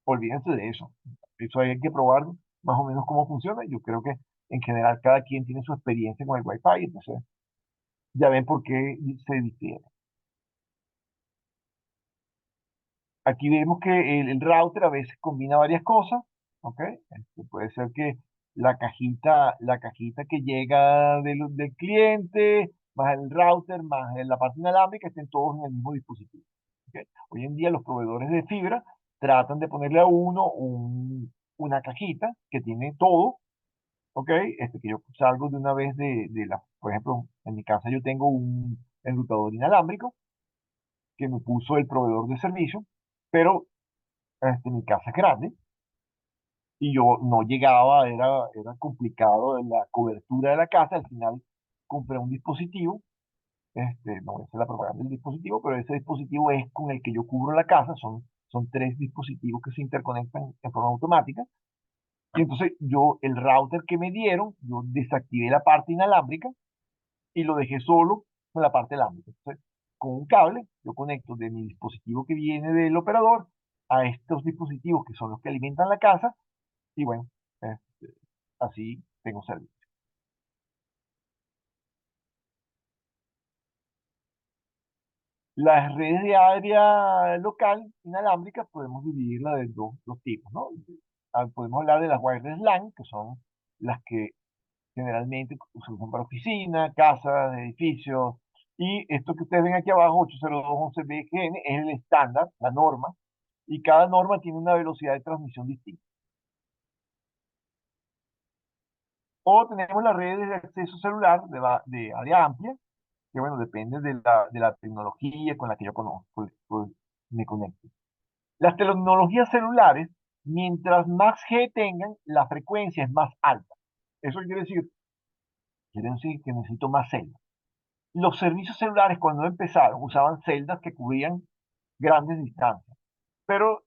Speaker 1: olvídense de eso. Eso hay que probar más o menos cómo funciona. Yo creo que en general cada quien tiene su experiencia con el Wi-Fi, entonces ya ven por qué se difiere. Aquí vemos que el router a veces combina varias cosas, ¿ok? Puede ser que la cajita que llega del cliente, más el router, más la parte inalámbrica, estén todos en el mismo dispositivo. ¿Ok? Hoy en día los proveedores de fibra tratan de ponerle a uno una cajita que tiene todo, ¿ok? Que yo salgo de una vez por ejemplo, en mi casa yo tengo un enrutador inalámbrico que me puso el proveedor de servicio, pero mi casa es grande y yo no llegaba, era complicado la cobertura de la casa. Al final compré un dispositivo, no voy a hacer la propaganda del dispositivo, pero ese dispositivo es con el que yo cubro la casa. Son tres dispositivos que se interconectan en forma automática. Y entonces el router que me dieron, yo desactivé la parte inalámbrica y lo dejé solo con la parte alámbrica. Entonces, con un cable, yo conecto de mi dispositivo que viene del operador a estos dispositivos que son los que alimentan la casa y bueno, así tengo servicio. Las redes de área local inalámbricas podemos dividirla de dos tipos, ¿no? Podemos hablar de las wireless LAN, que son las que generalmente se usan para oficinas, casas, edificios, y esto que ustedes ven aquí abajo, 802.11bgn, es el estándar, la norma, y cada norma tiene una velocidad de transmisión distinta. O tenemos las redes de acceso celular de área amplia, que bueno, depende de la tecnología con la que yo conozco, me conecto. Las tecnologías celulares Mientras más G tengan, la frecuencia es más alta. Eso quiere decir que necesito más celdas. Los servicios celulares cuando empezaron usaban celdas que cubrían grandes distancias, pero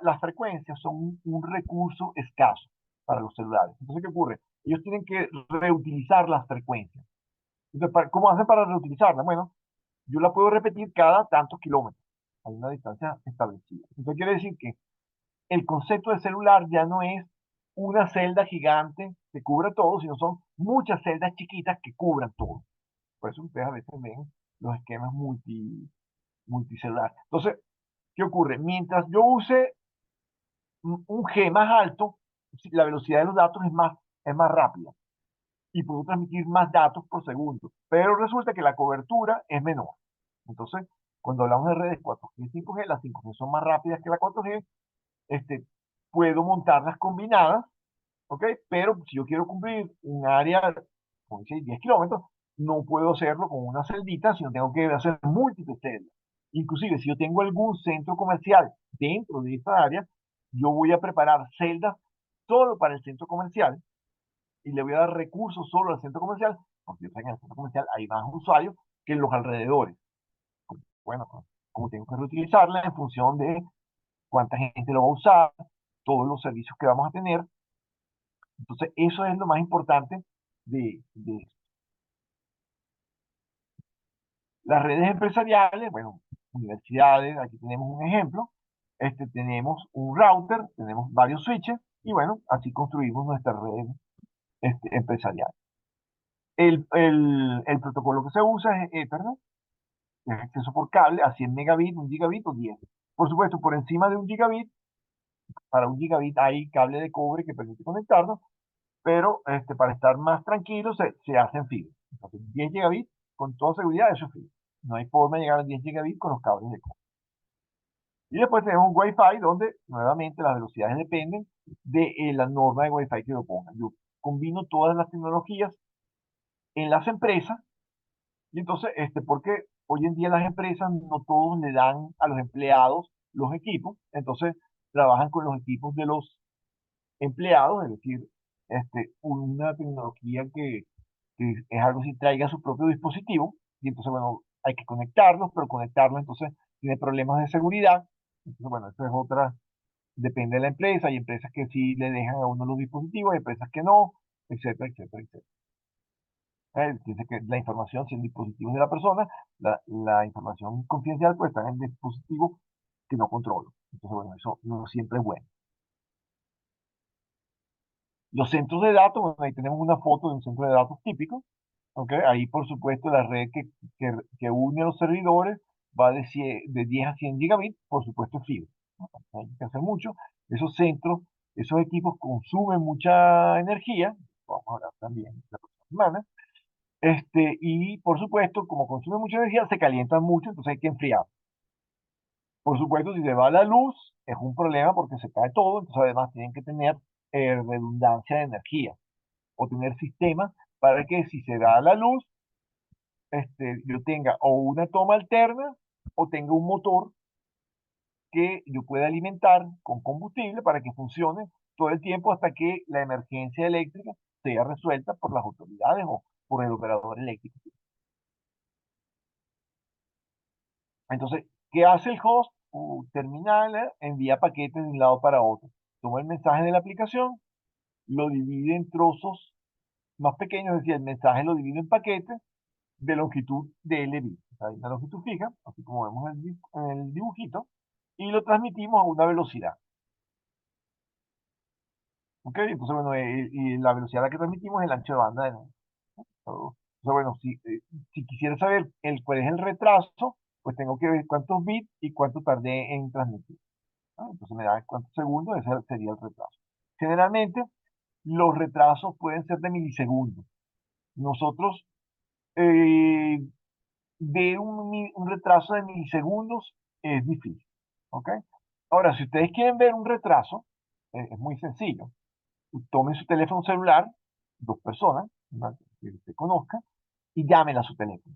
Speaker 1: las frecuencias son un recurso escaso para los celulares. Entonces, ¿qué ocurre? Ellos tienen que reutilizar las frecuencias. Entonces, ¿cómo hacen para reutilizarlas? Bueno, yo la puedo repetir cada tantos kilómetros. Hay una distancia establecida. Entonces, quiere decir que el concepto de celular ya no es una celda gigante que cubra todo, sino son muchas celdas chiquitas que cubran todo. Por eso ustedes a veces ven los esquemas multicelular. Entonces, ¿qué ocurre? Mientras yo use un G más alto, la velocidad de los datos es más rápida y puedo transmitir más datos por segundo, pero resulta que la cobertura es menor. Entonces, cuando hablamos de redes 4G y 5G, las 5G son más rápidas que la 4G, este, puedo montarlas combinadas, ¿ok? Pero si yo quiero cumplir un área, como dice, 10 kilómetros, no puedo hacerlo con una celdita, sino tengo que hacer múltiples celdas. Inclusive, si yo tengo algún centro comercial dentro de esta área, yo voy a preparar celdas solo para el centro comercial y le voy a dar recursos solo al centro comercial, porque yo sé que en el centro comercial hay más usuarios que en los alrededores. Bueno, como tengo que reutilizarla en función de cuánta gente lo va a usar, todos los servicios que vamos a tener. Entonces, eso es lo más importante de las redes empresariales. Bueno, universidades, aquí tenemos un ejemplo. Tenemos un router, tenemos varios switches y bueno, así construimos nuestra red empresarial. El protocolo que se usa es Ethernet, es acceso por cable a 100 megabits, 1 gigabit o 10. Por supuesto, por encima de 1 gigabit, para 1 gigabit hay cable de cobre que permite conectarnos, pero para estar más tranquilos se hacen fibra. Entonces, 10 gigabits, con toda seguridad, eso es fibra. No hay forma de llegar a 10 gigabits con los cables de cobre. Y después tenemos un Wi-Fi donde nuevamente las velocidades dependen de la norma de Wi-Fi que yo ponga. Yo combino todas las tecnologías en las empresas y entonces, porque hoy en día las empresas no todos le dan a los empleados los equipos, entonces trabajan con los equipos de los empleados, es decir, una tecnología que es algo que traiga su propio dispositivo, y entonces, bueno, hay que conectarlos, pero conectarlos entonces tiene problemas de seguridad, entonces, bueno, eso es otra, depende de la empresa, hay empresas que sí le dejan a uno los dispositivos, hay empresas que no, etcétera, etcétera, etcétera. Dice que la información, si el dispositivo es de la persona, la información confidencial pues está en el dispositivo que no controlo. Entonces, bueno, eso no siempre es bueno. Los centros de datos, bueno, ahí tenemos una foto de un centro de datos típico. ¿Ok? Ahí, por supuesto, la red que une a los servidores va de 10 a 100 gigabits, por supuesto, fibra. ¿No? Hay que hacer mucho. Esos centros, esos equipos consumen mucha energía. Vamos a hablar también la próxima semana. Y, por supuesto, como consumen mucha energía, se calientan mucho, entonces hay que enfriar. Por supuesto, si se va la luz, es un problema porque se cae todo, entonces además tienen que tener redundancia de energía o tener sistemas para que si se da la luz, yo tenga o una toma alterna o tenga un motor que yo pueda alimentar con combustible para que funcione todo el tiempo hasta que la emergencia eléctrica sea resuelta por las autoridades o por el operador eléctrico. Entonces, ¿qué hace el host? Terminal envía paquetes de un lado para otro. Toma el mensaje de la aplicación, lo divide en trozos más pequeños, es decir, el mensaje lo divide en paquetes de longitud de L bits. O sea, hay una longitud fija, así como vemos en el dibujito, y lo transmitimos a una velocidad. ¿Ok? Entonces, bueno, y la velocidad a la que transmitimos es el ancho de banda de nodo. Entonces, bueno, si quisiera saber cuál es el retraso, pues tengo que ver cuántos bits y cuánto tardé en transmitir. ¿No? Entonces me da cuántos segundos, ese sería el retraso. Generalmente, los retrasos pueden ser de milisegundos. Nosotros, eh, ver un retraso de milisegundos es difícil. ¿Ok? Ahora, si ustedes quieren ver un retraso, es muy sencillo. Tomen su teléfono celular, dos personas, una que usted conozca, y llámenla a su teléfono,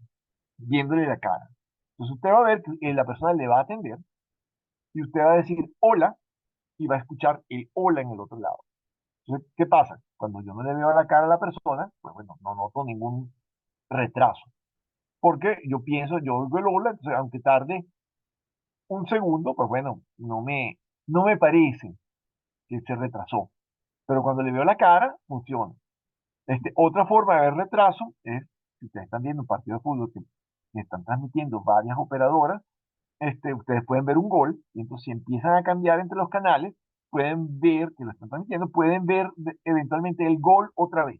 Speaker 1: viéndole la cara. Entonces usted va a ver que la persona le va a atender y usted va a decir hola y va a escuchar el hola en el otro lado. Entonces, ¿qué pasa? Cuando yo no le veo la cara a la persona, pues bueno, no noto ningún retraso. Porque yo pienso, yo oigo el hola, entonces aunque tarde un segundo, pues bueno, no me parece que se retrasó. Pero cuando le veo la cara, funciona. Otra forma de ver retraso es, si ustedes están viendo un partido de fútbol que están transmitiendo varias operadoras, ustedes pueden ver un gol, y entonces si empiezan a cambiar entre los canales, pueden ver que lo están transmitiendo, pueden ver eventualmente el gol otra vez.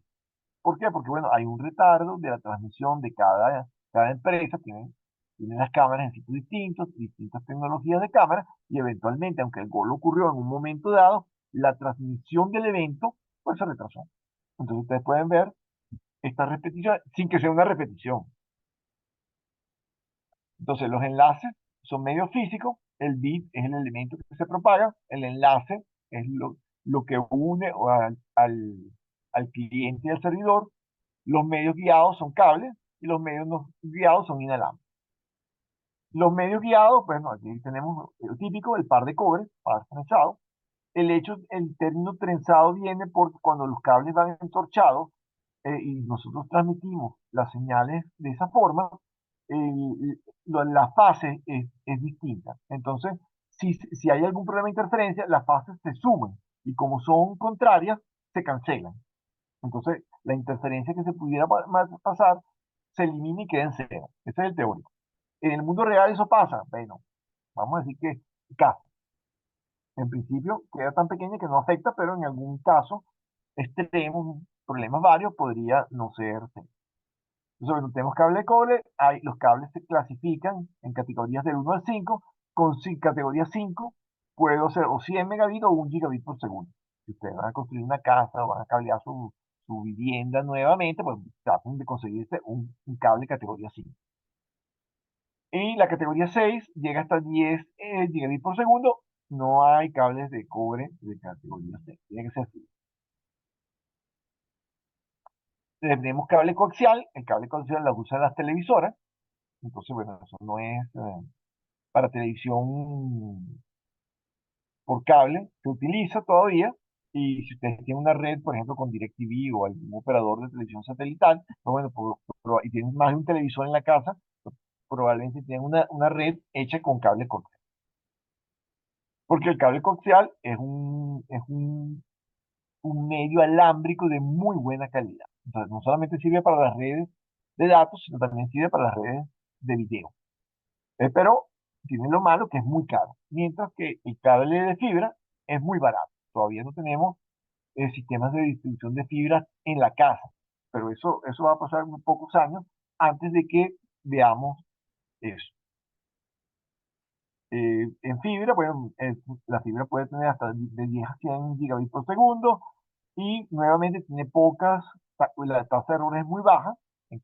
Speaker 1: ¿Por qué? Porque, bueno, hay un retardo de la transmisión de cada empresa, tienen las cámaras en sitios distintos, distintas tecnologías de cámara, y eventualmente, aunque el gol ocurrió en un momento dado, la transmisión del evento, pues se retrasó. Entonces ustedes pueden ver esta repetición sin que sea una repetición. Entonces los enlaces son medios físicos, el bit es el elemento que se propaga, el enlace es lo que une al cliente y al servidor, los medios guiados son cables y los medios no guiados son inalámbricos. Los medios guiados, bueno, aquí tenemos el típico, el par de cobre, par trenzado. El término trenzado viene porque cuando los cables van entorchados y nosotros transmitimos las señales de esa forma, la fase es distinta. Entonces, si hay algún problema de interferencia, las fases se suman y como son contrarias, se cancelan. Entonces, la interferencia que se pudiera pasar se elimina y queda en cero. Ese es el teórico. En el mundo real eso pasa. Bueno, vamos a decir que casi. En principio queda tan pequeña que no afecta, pero en algún caso extremo, problemas varios, podría no ser. Entonces, bueno, tenemos cable de cobre, los cables se clasifican en categorías del 1 al 5. Con categoría 5 puedo hacer o 100 megabits o 1 gigabit por segundo. Si ustedes van a construir una casa o van a cablear su vivienda nuevamente, pues traten de conseguirse un cable categoría 5. Y la categoría 6 llega hasta 10 gigabits por segundo. No hay cables de cobre de categoría 6. Tiene que ser así. Tenemos cable coaxial. El cable coaxial lo usan las televisoras. Entonces, bueno, eso no es para televisión por cable. Se utiliza todavía. Y si ustedes tienen una red, por ejemplo, con DirecTV o algún operador de televisión satelital, pues bueno, y tienen más de un televisor en la casa, pues probablemente tienen una red hecha con cable coaxial. Porque el cable coaxial es un medio alámbrico de muy buena calidad. Entonces, no solamente sirve para las redes de datos, sino también sirve para las redes de video. Pero tiene lo malo que es muy caro, mientras que el cable de fibra es muy barato. Todavía no tenemos sistemas de distribución de fibra en la casa, pero eso va a pasar unos pocos años antes de que veamos eso. En fibra, bueno, la fibra puede tener hasta de 10 a 100 gigabits por segundo y nuevamente tiene la tasa de errores es muy baja en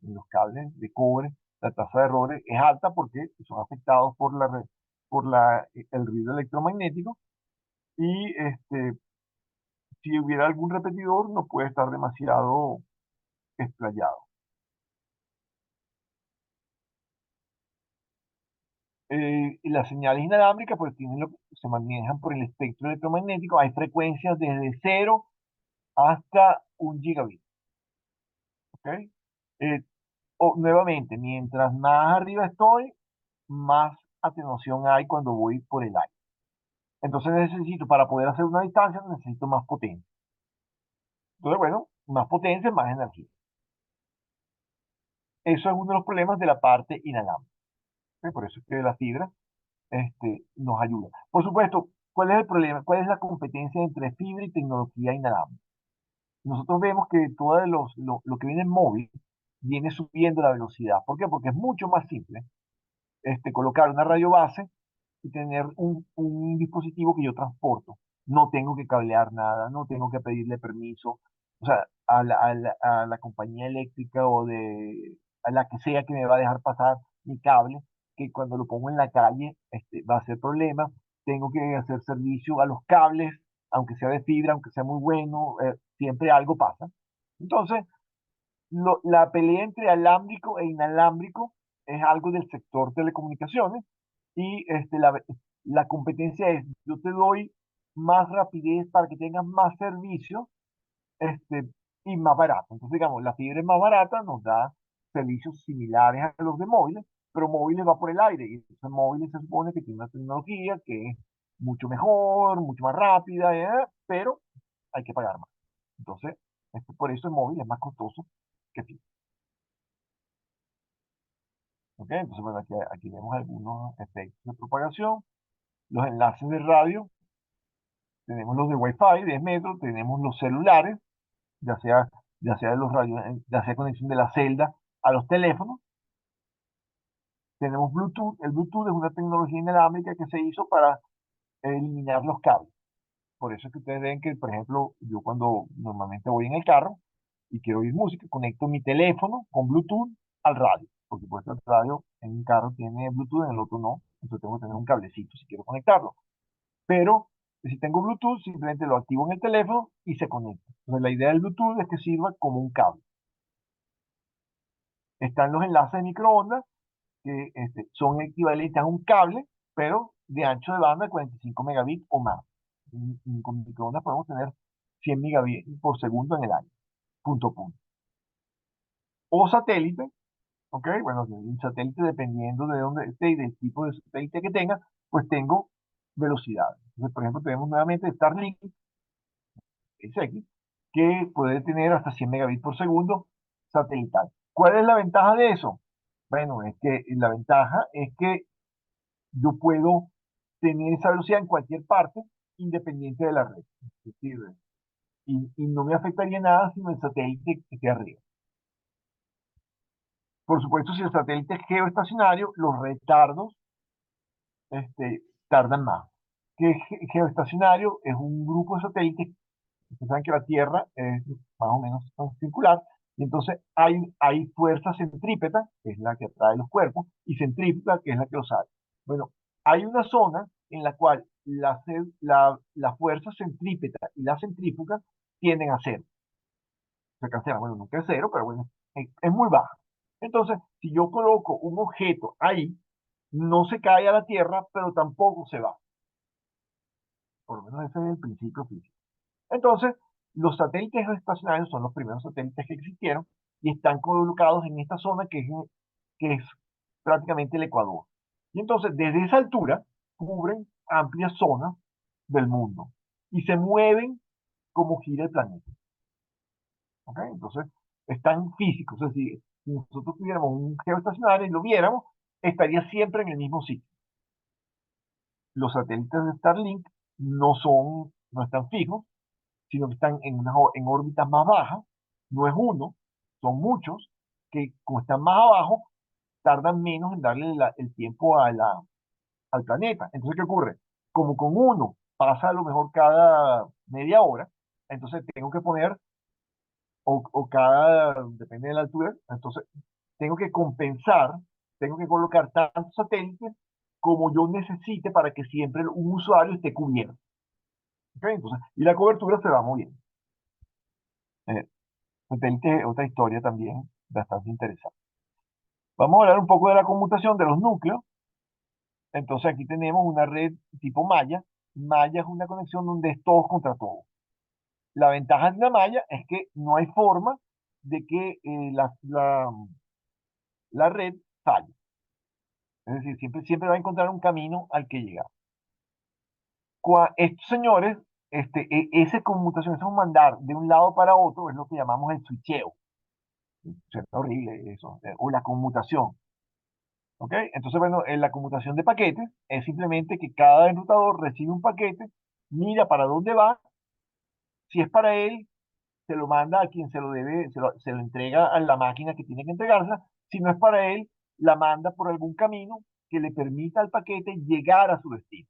Speaker 1: los cables de cobre, la tasa de errores es alta porque son afectados el ruido electromagnético y si hubiera algún repetidor no puede estar demasiado explayado. Y las señales inalámbricas pues se manejan por el espectro electromagnético. Hay frecuencias desde 0 hasta 1 gigabit. ¿Ok? Eh, nuevamente, mientras más arriba estoy, más atenuación hay cuando voy por el aire. Entonces para poder hacer una distancia, necesito más potencia. Entonces, bueno, más potencia, más energía. Eso es uno de los problemas de la parte inalámbrica. ¿Ok? Por eso es que la fibra nos ayuda. Por supuesto, ¿cuál es el problema? ¿Cuál es la competencia entre fibra y tecnología inalámbrica? Nosotros vemos que todo lo que viene en móvil viene subiendo la velocidad. ¿Por qué? Porque es mucho más simple colocar una radio base y tener un dispositivo que yo transporto. No tengo que cablear nada, no tengo que pedirle permiso, o sea, a la compañía eléctrica a la que sea que me va a dejar pasar mi cable, que cuando lo pongo en la calle va a ser problema. Tengo que hacer servicio a los cables, aunque sea de fibra, aunque sea muy bueno, siempre algo pasa. Entonces, la pelea entre alámbrico e inalámbrico es algo del sector telecomunicaciones y La competencia es, yo te doy más rapidez para que tengas más servicios este, y más barato. Entonces, digamos, la fibra es más barata, nos da servicios similares a los de móviles, pero móviles va por el aire. Y entonces móviles se supone que tiene una tecnología que es mucho mejor, mucho más rápida, pero hay que pagar más. Entonces, por eso el móvil es más costoso que fibra. ¿Ok? Entonces, bueno, aquí vemos algunos efectos de propagación. Los enlaces de radio, tenemos los de Wi-Fi, 10 metros, tenemos los celulares, ya sea, ya sea de los radios, ya sea conexión de la celda a los teléfonos. Tenemos Bluetooth. El Bluetooth es una tecnología inalámbrica que se hizo para eliminar los cables. Por eso es que ustedes ven que, por ejemplo, yo cuando normalmente voy en el carro y quiero oír música, conecto mi teléfono con Bluetooth al radio. Por supuesto, el radio en un carro tiene Bluetooth, en el otro no. Entonces tengo que tener un cablecito si quiero conectarlo. Pero si tengo Bluetooth, simplemente lo activo en el teléfono y se conecta. Entonces la idea del Bluetooth es que sirva como un cable. Están los enlaces de microondas, que son equivalentes a un cable, pero de ancho de banda de 45 megabits o más. Con microondas podemos tener 100 megabits por segundo en el aire, punto a punto. O satélite, ¿ok? Bueno, el satélite, dependiendo de dónde esté y del tipo de satélite que tenga, pues tengo velocidad. Entonces, por ejemplo, tenemos nuevamente Starlink, SX, que puede tener hasta 100 megabits por segundo satelital. ¿Cuál es la ventaja de eso? Bueno, es que la ventaja es que yo puedo tener esa velocidad en cualquier parte, independiente de la red. Es decir, y no me afectaría nada si el satélite esté arriba. Por supuesto, si el satélite es geoestacionario, los retardos tardan más. Que geoestacionario es un grupo de satélites. Ustedes saben que la Tierra es más o menos circular, y entonces hay fuerza centrípeta, que es la que atrae los cuerpos, y centrífuga, que es la que los atrae. Bueno, hay una zona en la cual la fuerza centrípeta y la centrífuga tienden a cero. Se cancelan, bueno, nunca es cero, pero bueno, es muy baja. Entonces, si yo coloco un objeto ahí, no se cae a la Tierra, pero tampoco se va. Por lo menos ese es el principio físico. Entonces, los satélites geoestacionarios son los primeros satélites que existieron y están colocados en esta zona que es prácticamente el Ecuador. Y entonces, desde esa altura, cubren amplias zonas del mundo y se mueven como gira el planeta. ¿Ok? Entonces, están físicos. Es decir, si nosotros tuviéramos un geoestacionario y lo viéramos, estaría siempre en el mismo sitio. Los satélites de Starlink no están fijos, sino que están en órbitas más bajas. No es uno, son muchos, que como están más abajo, tardan menos en darle el tiempo al planeta. Entonces, ¿qué ocurre? Como con uno pasa a lo mejor cada media hora, entonces tengo que poner, depende de la altura, entonces tengo que compensar, tengo que colocar tantos satélites como yo necesite para que siempre un usuario esté cubierto. ¿Ok? Entonces, y la cobertura se va moviendo. Eh, Satélite es otra historia también bastante interesante. Vamos a hablar un poco de la conmutación de los núcleos. Entonces aquí tenemos una red tipo malla. Malla es una conexión donde es todos contra todos. La ventaja de una malla es que no hay forma de que la red falle. Es decir, siempre va a encontrar un camino al que llegar. Estos señores, esa conmutación, ese mandar de un lado para otro es lo que llamamos el switcheo. Es horrible eso, o la conmutación. ¿Ok? Entonces, bueno, en la conmutación de paquetes es simplemente que cada enrutador recibe un paquete, mira para dónde va, si es para él, se lo manda a quien se lo debe, se lo entrega a la máquina que tiene que entregársela, si no es para él, la manda por algún camino que le permita al paquete llegar a su destino.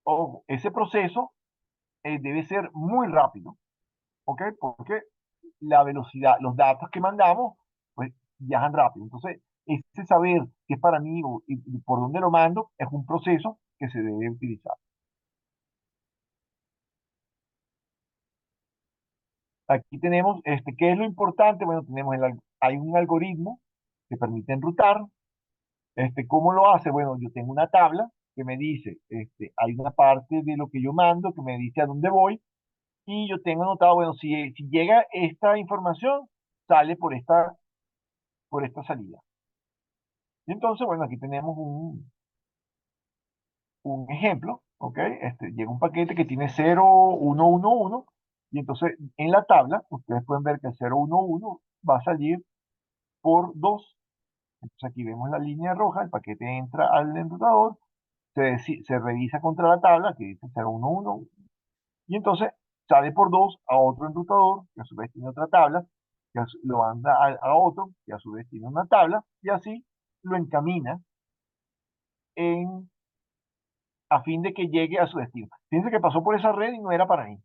Speaker 1: Ojo, ese proceso debe ser muy rápido, ¿ok? Porque la velocidad, los datos que mandamos, pues viajan rápido. Entonces, ese saber qué es para mí y por dónde lo mando es un proceso que se debe utilizar. Aquí tenemos, ¿qué es lo importante? Bueno, hay un algoritmo que permite enrutar, ¿Cómo lo hace? Bueno, yo tengo una tabla que me dice, hay una parte de lo que yo mando que me dice a dónde voy, y yo tengo anotado, bueno, si llega esta información, sale por esta salida. Y entonces, bueno, aquí tenemos un ejemplo, ¿ok? Llega un paquete que tiene 0111, y entonces en la tabla ustedes pueden ver que el 011 va a salir por 2. Entonces aquí vemos la línea roja, el paquete entra al enrutador, se revisa contra la tabla que dice 011, y entonces sale por 2 a otro enrutador, que a su vez tiene otra tabla, lo manda a otro, que a su vez tiene una tabla, y así lo encamina en a fin de que llegue a su destino. Fíjense que pasó por esa red y no era para mí.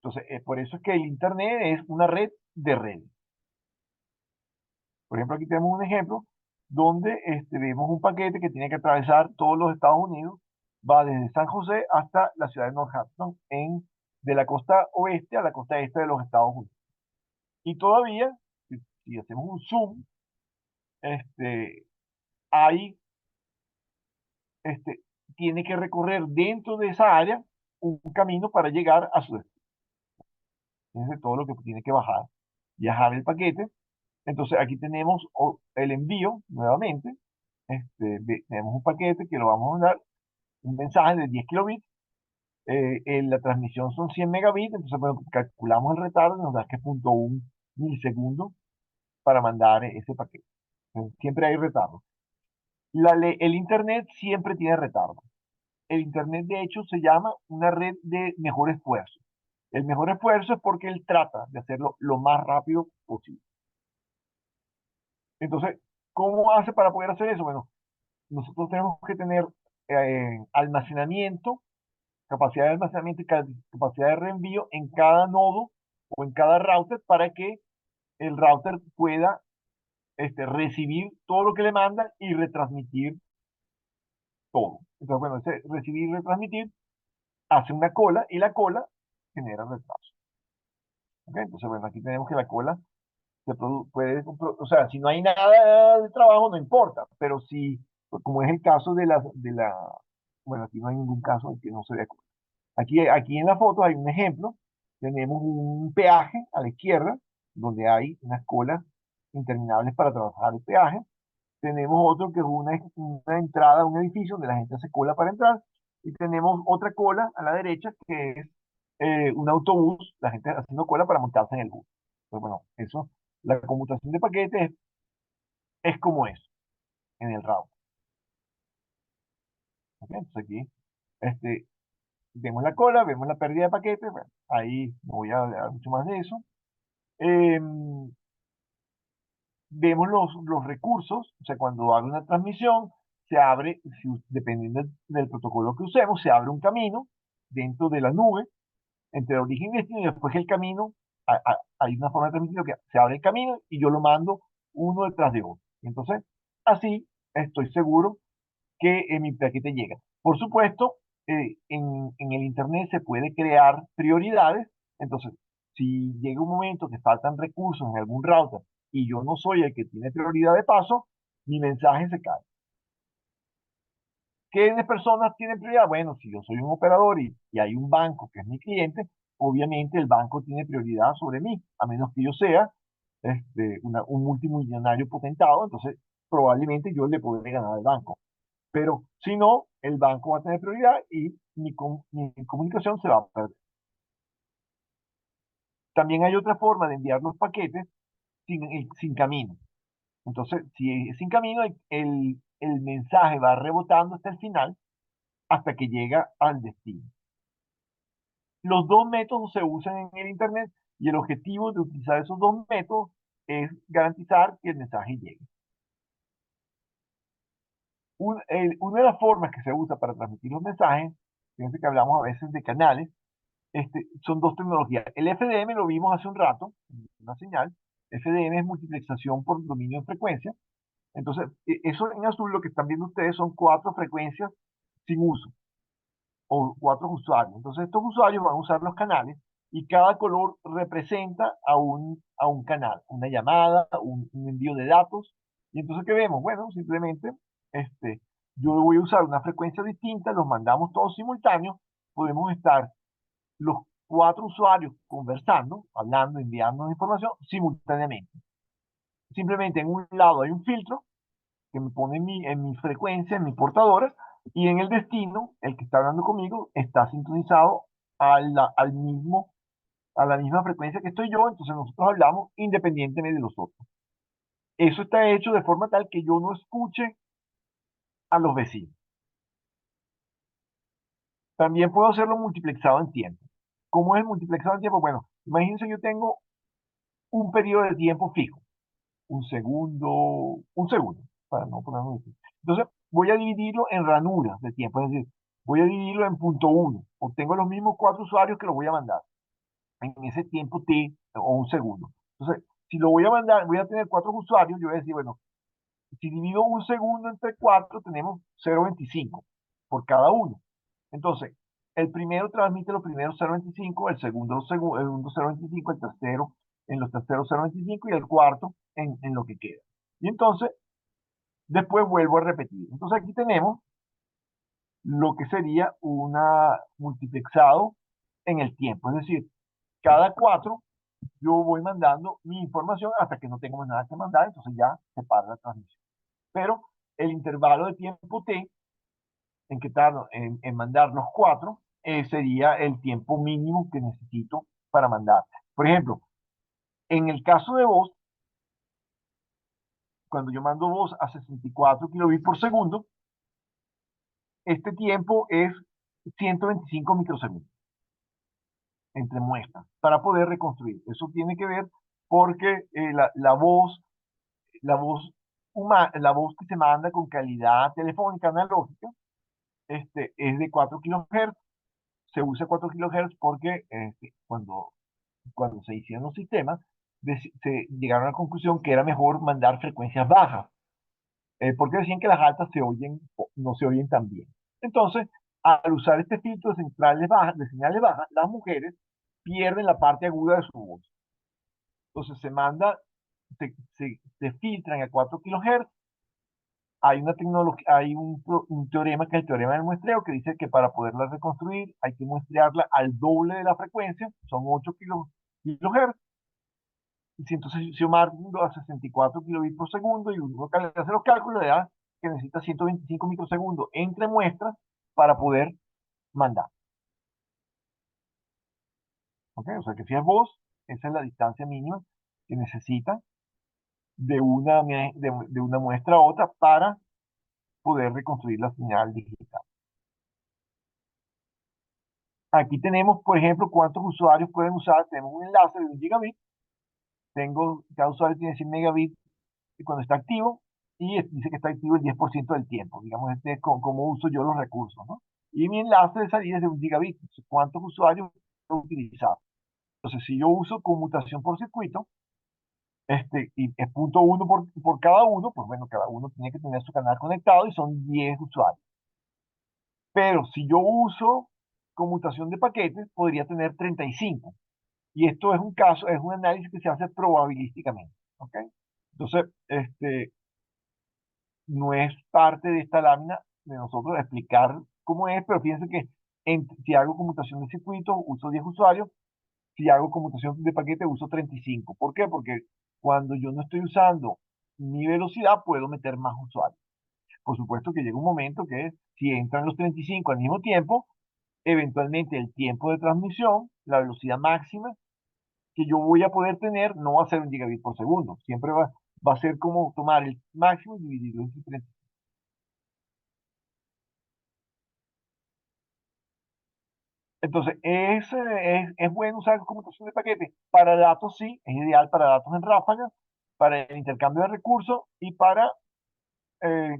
Speaker 1: Entonces, por eso es que el Internet es una red de redes. Por ejemplo, aquí tenemos un ejemplo donde vemos un paquete que tiene que atravesar todos los Estados Unidos, va desde San José hasta la ciudad de Northampton, de la costa oeste a la costa este de los Estados Unidos. Y todavía, si hacemos un zoom, hay, este, tiene que recorrer dentro de esa área un camino para llegar a su destino. Fíjense todo lo que tiene que viajar el paquete. Entonces aquí tenemos el envío nuevamente. Tenemos un paquete que lo vamos a mandar, un mensaje de 10 kilobits. La transmisión son 100 megabits, entonces bueno, calculamos el retardo y nos da que 0.1 milisegundos para mandar ese paquete. Siempre hay retardo. El Internet siempre tiene retardo. El Internet, de hecho, se llama una red de mejor esfuerzo. El mejor esfuerzo es porque él trata de hacerlo lo más rápido posible. Entonces, ¿cómo hace para poder hacer eso? Bueno, nosotros tenemos que tener almacenamiento, capacidad de almacenamiento y capacidad de reenvío en cada nodo o en cada router para que el router pueda recibir todo lo que le manda y retransmitir todo. Entonces, bueno, ese recibir y retransmitir hace una cola y la cola genera retraso. ¿Ok? Entonces, bueno, aquí tenemos que la cola o sea, si no hay nada de trabajo, no importa, pero si, pues, como es el caso bueno, aquí no hay ningún caso en que no se vea. Aquí en la foto hay un ejemplo, tenemos un peaje a la izquierda, donde hay unas colas interminables para trabajar el peaje, tenemos otro que es una entrada a un edificio donde la gente hace cola para entrar, y tenemos otra cola a la derecha que es un autobús, la gente haciendo cola para montarse en el bus. Pues bueno, la conmutación de paquetes es como eso en el router. ¿Ok? Entonces aquí vemos la cola, vemos la pérdida de paquetes, bueno, ahí no voy a hablar mucho más de eso. Em, Vemos los recursos, o sea, cuando abre una transmisión, se abre, dependiendo del protocolo que usemos, se abre un camino dentro de la nube entre origen y destino, y después el camino, hay una forma de transmitir que se abre el camino y yo lo mando uno detrás de otro. Entonces, así estoy seguro que mi paquete llega. Por supuesto, en el Internet se puede crear prioridades. Entonces, si llega un momento que faltan recursos en algún router y yo no soy el que tiene prioridad de paso, mi mensaje se cae. ¿Qué personas tienen prioridad? Bueno, si yo soy un operador y hay un banco que es mi cliente, obviamente el banco tiene prioridad sobre mí, a menos que yo sea un multimillonario potentado, entonces probablemente yo le podré ganar al banco. Pero si no, el banco va a tener prioridad y mi comunicación se va a perder. También hay otra forma de enviar los paquetes sin camino. Entonces, si es sin camino, el mensaje va rebotando hasta el final, hasta que llega al destino. Los dos métodos se usan en el Internet y el objetivo de utilizar esos dos métodos es garantizar que el mensaje llegue. Una de las formas que se usa para transmitir los mensajes, fíjense que hablamos a veces de canales, son dos tecnologías. El FDM lo vimos hace un rato, una señal. FDM es multiplexación por dominio de frecuencia. Entonces, eso en azul lo que están viendo ustedes son 4 frecuencias sin uso, o 4 usuarios. Entonces, estos usuarios van a usar los canales y cada color representa a un canal, una llamada, un envío de datos. Y entonces, ¿qué vemos? Bueno, simplemente este, yo voy a usar una frecuencia distinta, los mandamos todos simultáneos, podemos estar los cuatro usuarios conversando, hablando, enviando información simultáneamente. Simplemente en un lado hay un filtro que me pone en mi frecuencia, en mi portadora, y en el destino, el que está hablando conmigo está sintonizado al mismo, a la misma frecuencia que estoy yo, entonces nosotros hablamos independientemente de los otros. Eso está hecho de forma tal que yo no escuche a los vecinos. También puedo hacerlo multiplexado en tiempo. ¿Cómo es el multiplexado en tiempo? Bueno, imagínense yo tengo un periodo de tiempo fijo, un segundo, para no ponerlo difícil. Entonces, voy a dividirlo en ranuras de tiempo, es decir, voy a dividirlo en punto uno. Obtengo los mismos cuatro usuarios que los voy a mandar en ese tiempo t o un segundo. Entonces, si lo voy a mandar, voy a tener cuatro usuarios, yo voy a decir, bueno, si divido un segundo entre cuatro, tenemos 0,25 por cada uno. Entonces, el primero transmite los primeros 0,25, el segundo 0,25, el tercero en los terceros 0,25 y el cuarto en lo que queda. Y entonces, después vuelvo a repetir. Entonces, aquí tenemos lo que sería una multiplexado en el tiempo. Es decir, cada cuatro yo voy mandando mi información hasta que no tengo más nada que mandar, entonces ya se para la transmisión. Pero el intervalo de tiempo t en que tardo en mandar los cuatro sería el tiempo mínimo que necesito para mandar. Por ejemplo, en el caso de voz, cuando yo mando voz a 64 kilobits por segundo, este tiempo es 125 microsegundos entre muestras para poder reconstruir. Eso tiene que ver porque la voz que se manda con calidad telefónica analógica es de 4 kHz. Se usa 4 kHz porque cuando se hicieron los sistemas, se llegaron a la conclusión que era mejor mandar frecuencias bajas, porque decían que las altas no se oyen tan bien. Entonces, al usar este filtro de señales bajas, las mujeres pierden la parte aguda de su voz. Entonces se filtran a 4 kHz. Hay una tecnología, un teorema que es el teorema del muestreo que dice que para poderla reconstruir hay que muestrearla al doble de la frecuencia, son 8 kHz. Y si entonces si yo mando a 64 kilobits por segundo y uno hace los cálculos, le da que necesita 125 microsegundos entre muestras para poder mandar. ¿Ok? O sea que si es voz, esa es la distancia mínima que necesita de una muestra a otra para poder reconstruir la señal digital. Aquí tenemos, por ejemplo, cuántos usuarios pueden usar. Tenemos un enlace de 1 gigabit. Cada usuario tiene 100 megabits cuando está activo y dice que está activo el 10% del tiempo. Digamos, este es cómo uso yo los recursos, ¿no? Y mi enlace de salida es de 1 gigabit. Entonces, ¿cuántos usuarios puedo utilizar? Entonces, si yo uso conmutación por circuito, y es punto uno por cada uno, pues bueno, cada uno tiene que tener su canal conectado y son 10 usuarios. Pero si yo uso conmutación de paquetes, podría tener 35. Y esto es un análisis que se hace probabilísticamente. ¿Ok? Entonces, no es parte de esta lámina de nosotros explicar cómo es, pero fíjense que si hago conmutación de circuito, uso 10 usuarios, si hago conmutación de paquete, uso 35. ¿Por qué? Porque cuando yo no estoy usando mi velocidad, puedo meter más usuarios. Por supuesto que llega un momento que si entran los 35 al mismo tiempo, eventualmente el tiempo de transmisión, la velocidad máxima que yo voy a poder tener, no va a ser 1 gigabit por segundo. Siempre va a ser como tomar el máximo y dividirlo entre 30. Entonces, es bueno usar conmutación de paquetes. Para datos sí, es ideal para datos en ráfagas, para el intercambio de recursos y eh,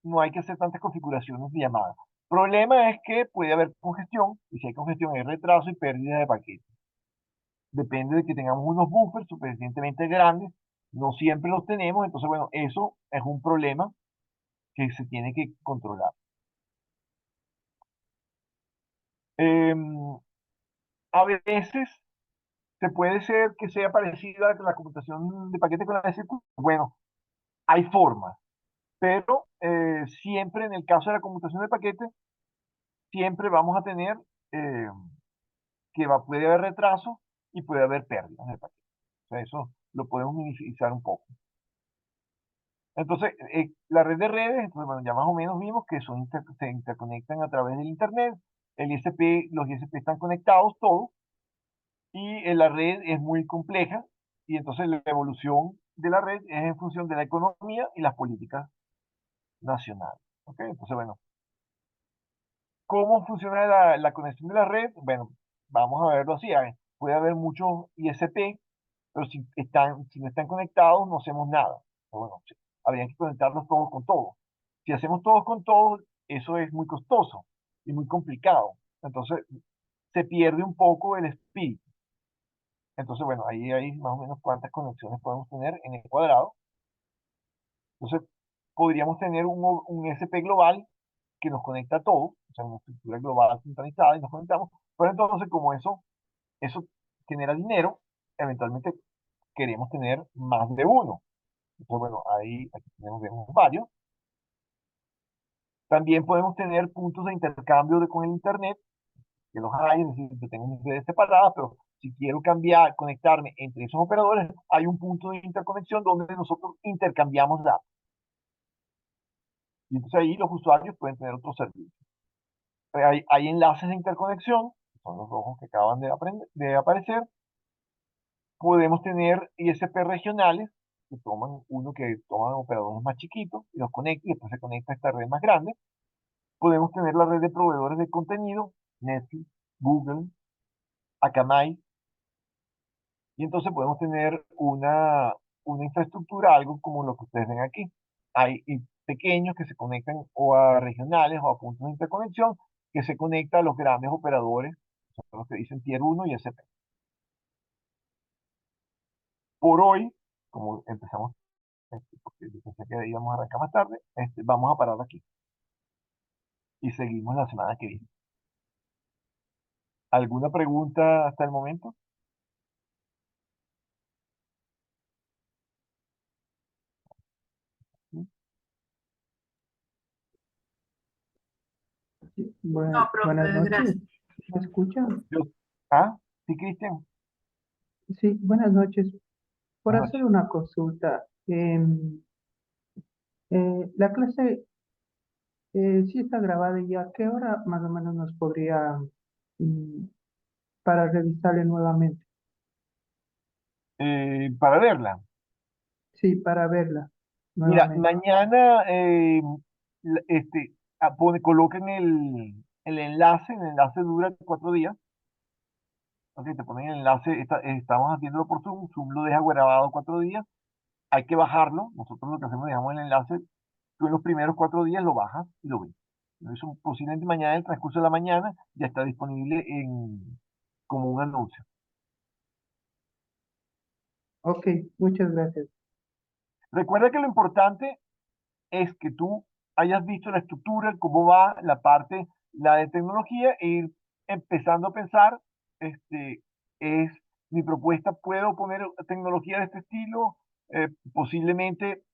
Speaker 1: no hay que hacer tantas configuraciones de llamadas. Problema es que puede haber congestión, y si hay congestión hay retraso y pérdida de paquetes. Depende de que tengamos unos buffers suficientemente grandes, no siempre los tenemos, entonces bueno, eso es un problema que se tiene que controlar. Em, a veces se puede ser que sea parecida a la computación de paquete con la de circuito. Bueno, hay formas. pero siempre en el caso de la conmutación de paquetes, siempre vamos a tener eh, puede haber retraso y puede haber pérdidas de paquetes. O sea, eso lo podemos minimizar un poco. Entonces, la red de redes, entonces, bueno, ya más o menos vimos que se interconectan a través del Internet. Los ISP están conectados todos y la red es muy compleja y entonces la evolución de la red es en función de la economía y las políticas nacionales. ¿Ok? Entonces, bueno, ¿cómo funciona la conexión de la red? Bueno, vamos a verlo así. Puede haber muchos ISP, pero si no están conectados, no hacemos nada. Bueno, sí, habría que conectarlos todos con todos. Si hacemos todos con todos, eso es muy costoso y muy complicado. Entonces, se pierde un poco el espíritu. Entonces, bueno, ahí hay más o menos cuántas conexiones podemos tener en el cuadrado. Entonces, podríamos tener un SP global que nos conecta a todos, o sea, una estructura global centralizada y nos conectamos. Pero entonces, como eso genera dinero, eventualmente queremos tener más de uno. Entonces, bueno, aquí vemos varios. También podemos tener puntos de intercambio con el Internet, que los hay, es decir, que tengo mis redes separadas, pero si quiero conectarme entre esos operadores, hay un punto de interconexión donde nosotros intercambiamos datos. Y entonces ahí los usuarios pueden tener otros servicios. Hay enlaces de interconexión, que son los rojos que acaban de aparecer. Podemos tener ISP regionales, que toman operadores más chiquitos y los conecta y después se conecta a esta red más grande. Podemos tener la red de proveedores de contenido, Netflix, Google, Akamai, y entonces podemos tener una infraestructura, algo como lo que ustedes ven aquí. Hay pequeños que se conectan o a regionales o a puntos de interconexión que se conectan a los grandes operadores, son los que dicen Tier 1 y SP. Por hoy, como empezamos, porque yo pensé que íbamos a arrancar más tarde, vamos a parar aquí y seguimos la semana que viene. ¿Alguna pregunta hasta el momento? ¿Sí?
Speaker 3: Sí,
Speaker 4: No,
Speaker 3: buenas
Speaker 4: profe,
Speaker 3: noches.
Speaker 4: gracias.
Speaker 3: ¿Me escuchan?
Speaker 1: Yo- ¿Ah? ¿Sí, Cristian?
Speaker 3: Sí, buenas noches. Por
Speaker 1: Buenas
Speaker 3: hacer
Speaker 1: noches.
Speaker 3: una consulta, la clase sí está grabada y a qué hora más o menos nos podría mm, para revisarle nuevamente.
Speaker 1: Para verla.
Speaker 3: Sí, para verla
Speaker 1: Mira,
Speaker 3: nuevamente.
Speaker 1: mañana coloquen el enlace dura 4 días. Ok, te ponen el enlace, estamos haciéndolo por Zoom lo deja grabado 4 días, hay que bajarlo, nosotros lo que hacemos, dejamos el enlace, tú en los primeros 4 días lo bajas y lo ves. Eso posiblemente mañana, en el transcurso de la mañana, ya está disponible como un anuncio.
Speaker 3: Ok, muchas gracias.
Speaker 1: Recuerda que lo importante es que tú hayas visto la estructura, cómo va la de tecnología, e ir empezando a pensar, es mi propuesta, puedo poner tecnología de este estilo. Posiblemente,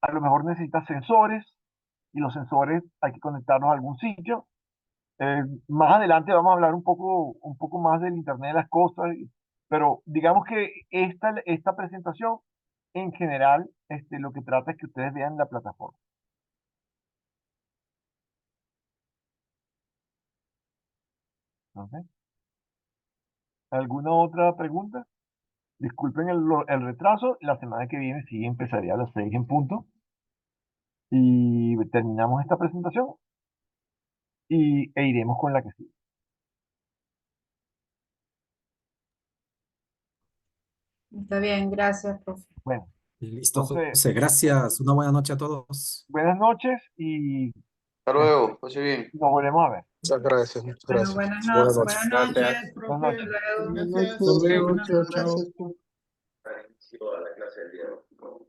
Speaker 1: a lo mejor necesitas sensores, y los sensores hay que conectarlos a algún sitio. Más adelante vamos a hablar un poco más del Internet de las cosas, pero digamos que esta presentación, en general, lo que trata es que ustedes vean la plataforma. ¿Ok? ¿Alguna otra pregunta? Disculpen el retraso. La semana que viene sí empezaría a las 6 en punto. Y terminamos esta presentación e iremos con la que sigue.
Speaker 4: Está bien, gracias, profe.
Speaker 1: Bueno,
Speaker 2: Listo,
Speaker 1: entonces,
Speaker 2: José. Gracias. Una buena noche a todos.
Speaker 1: buenas noches y
Speaker 5: Hasta luego, pase bien.
Speaker 1: nos volvemos a ver.
Speaker 5: Muchas gracias, muchas
Speaker 4: Bueno,
Speaker 5: gracias.
Speaker 4: buenas,
Speaker 5: Buenas
Speaker 4: buenas
Speaker 5: noches.
Speaker 4: noches,
Speaker 5: Gracias.
Speaker 1: Buenas
Speaker 4: profe. Hasta
Speaker 1: noches.
Speaker 4: luego.
Speaker 3: Buenas
Speaker 4: Gracias.
Speaker 3: noches.
Speaker 5: Hasta luego.
Speaker 4: Buenas
Speaker 5: Chao,
Speaker 4: noches.
Speaker 5: chao.
Speaker 3: Gracias por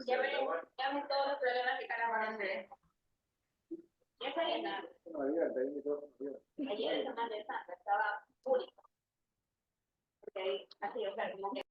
Speaker 6: Ya ven todos los problemas que cara van a hacer. Ya está bien. Ayer es más interesante, estaba único. Porque ahí, así, o sea, como que